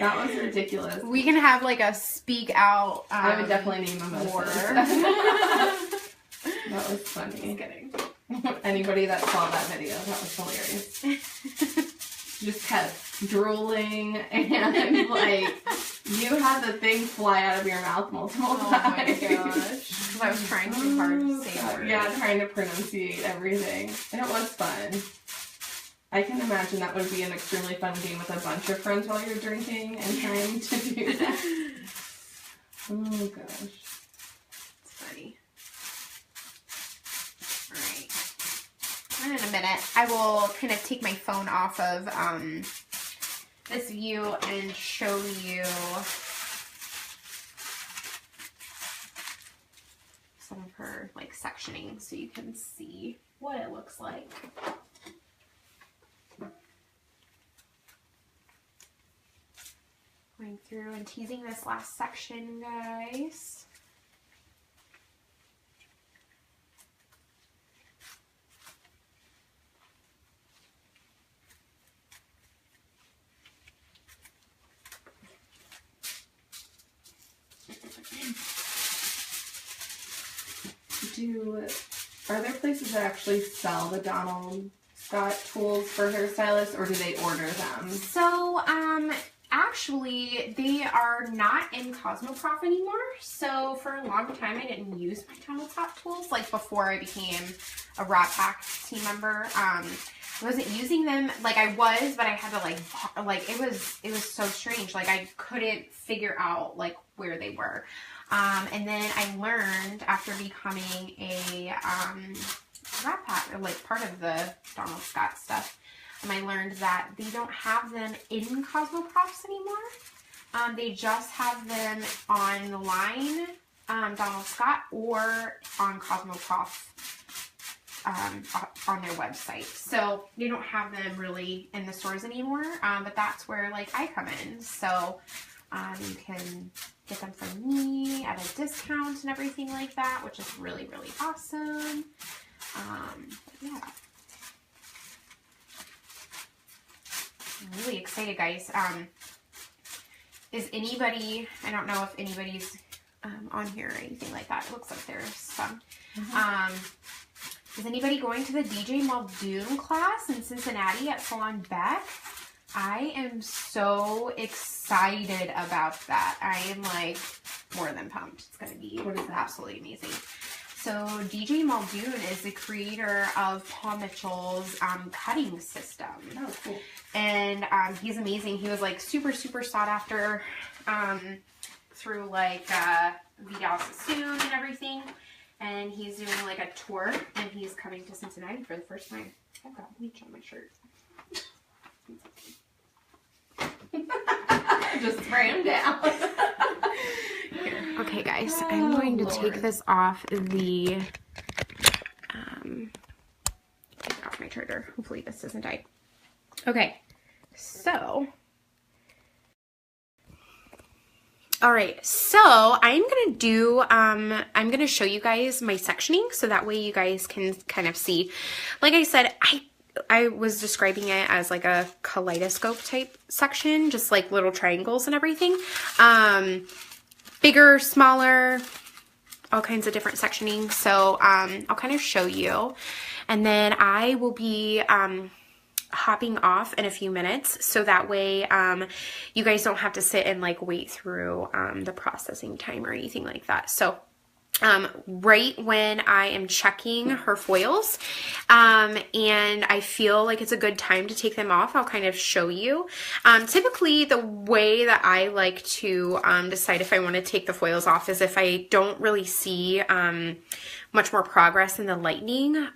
That was ridiculous. We can have like a Speak Out. I would definitely name them war. That was funny. Just kidding. Anybody that saw that video, that was hilarious. Just kept drooling and like you had the thing fly out of your mouth multiple times. Oh my gosh. Because I was trying too hard to say words. Yeah, trying to pronunciate everything. And it was fun. I can imagine that would be an extremely fun game with a bunch of friends while you're drinking and trying to do that. Oh gosh. It's funny. Alright. And in a minute, I will kind of take my phone off of this view and show you some of her like sectioning so you can see what it looks like. Going through and teasing this last section, guys. Are there places that actually sell the Donald Scott tools for hairstylists, or do they order them? So, actually, they are not in Cosmoprof anymore. So, for a long time, I didn't use my Donald Scott tools. Like, before I became a Rat Pack team member, I wasn't using them. Like, I was, but I had to, like, it was so strange. Like, I couldn't figure out, like, where they were. And then I learned after becoming a Rat Pack, or like part of the Donald Scott stuff, I learned that they don't have them in Cosmoprofs anymore. They just have them online, Donald Scott, or on Cosmoprof on their website. So they don't have them really in the stores anymore, but that's where like I come in. So you can get them from me at a discount and everything like that, which is really, really awesome. Yeah. I'm really excited, guys. Is anybody, I don't know if anybody's on here or anything like that. It looks like there's some. Is anybody going to the DJ Muldoon class in Cincinnati at Salon Beck? I am so excited about that. I am like more than pumped. It's going to be absolutely amazing. So DJ Muldoon is the creator of Paul Mitchell's cutting system. Oh, cool. And he's amazing. He was like super, super sought after through like Vidal Sassoon and everything. And he's doing like a tour, and he's coming to Cincinnati for the first time. I've got bleach on my shirt. Just spray them down. Here. Okay, guys, I'm going to take this off the take it off my charger. Hopefully this doesn't die. Okay, so all right, so I'm gonna do I'm gonna show you guys my sectioning so that way you guys can kind of see. Like I said, I was describing it as like a kaleidoscope type section, just like little triangles and everything. Bigger, smaller, all kinds of different sectioning. So I'll kind of show you. And then I will be hopping off in a few minutes, so that way you guys don't have to sit and like wait through the processing time or anything like that. So right when I am checking her foils and I feel like it's a good time to take them off, I'll kind of show you. Typically the way that I like to decide if I want to take the foils off is if I don't really see much more progress in the lightening.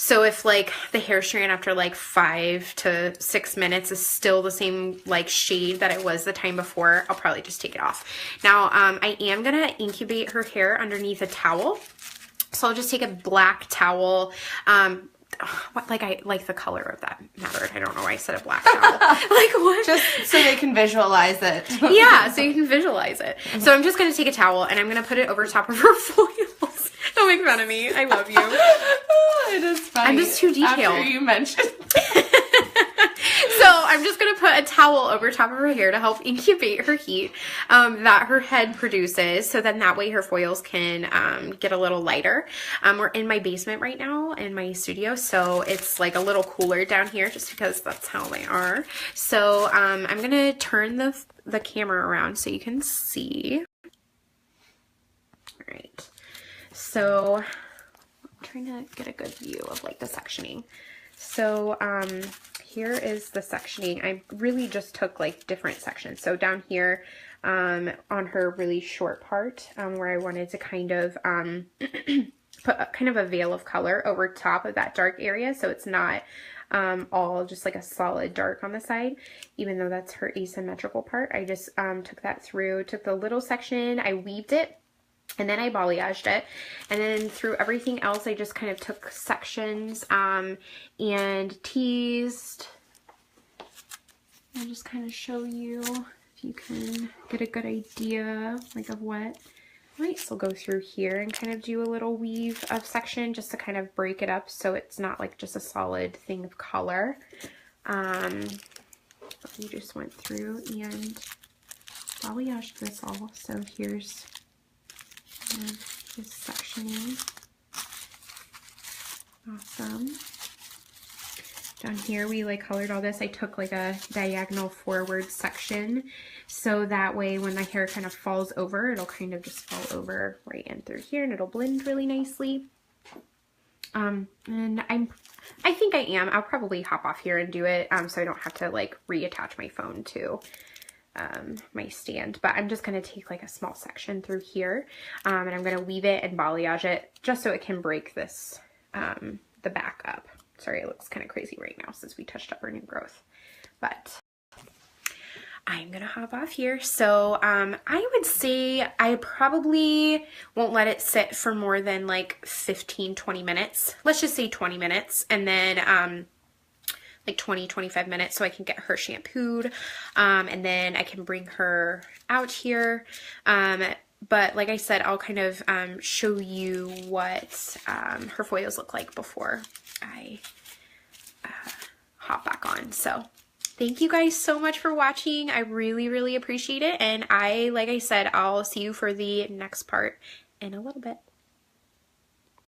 So if like the hair strand after like 5 to 6 minutes is still the same like shade that it was the time before, I'll probably just take it off. Now I am gonna incubate her hair underneath a towel. So I'll just take a black towel. I like the color of that mattered. I don't know why I said a black towel. Like what? Just so they can visualize it. Yeah, so you can visualize it. So I'm just gonna take a towel and I'm gonna put it over top of her foils. Don't make fun of me. I love you. It is funny. I'm just too detailed. After you mentioned So I'm just going to put a towel over top of her hair to help incubate her heat that her head produces. So then that way her foils can get a little lighter. We're in my basement right now in my studio. So it's like a little cooler down here just because that's how they are. So I'm going to turn the camera around so you can see. All right. So I'm trying to get a good view of like the sectioning. So here is the sectioning. I really just took like different sections. So down here on her really short part where I wanted to kind of put kind of a veil of color over top of that dark area, so it's not all just like a solid dark on the side, even though that's her asymmetrical part. I just took that through, took the little section, I weaved it, and then I balayaged it, and then through everything else I just kind of took sections and teased. I'll just kind of show you if you can get a good idea like of what. I might still go through here and kind of do a little weave of section just to kind of break it up so it's not like just a solid thing of color. We just went through and balayaged this all, so here's Just sectioning. Awesome. Down here we like colored all this. I took like a diagonal forward section so that way when the hair kind of falls over, it'll kind of just fall over right in through here and it'll blend really nicely. And I think I am. I'll probably hop off here and do it so I don't have to like reattach my phone to my stand, but I'm just going to take like a small section through here and I'm going to weave it and balayage it just so it can break this the back up. Sorry, it looks kind of crazy right now since we touched up our new growth, but I'm gonna hop off here. So I would say I probably won't let it sit for more than like 15-20 minutes. Let's just say 20 minutes, and then like 20-25 minutes so I can get her shampooed, and then I can bring her out here. But like I said, I'll kind of show you what her foils look like before I hop back on. So thank you guys so much for watching. I really appreciate it. And like I said, I'll see you for the next part in a little bit.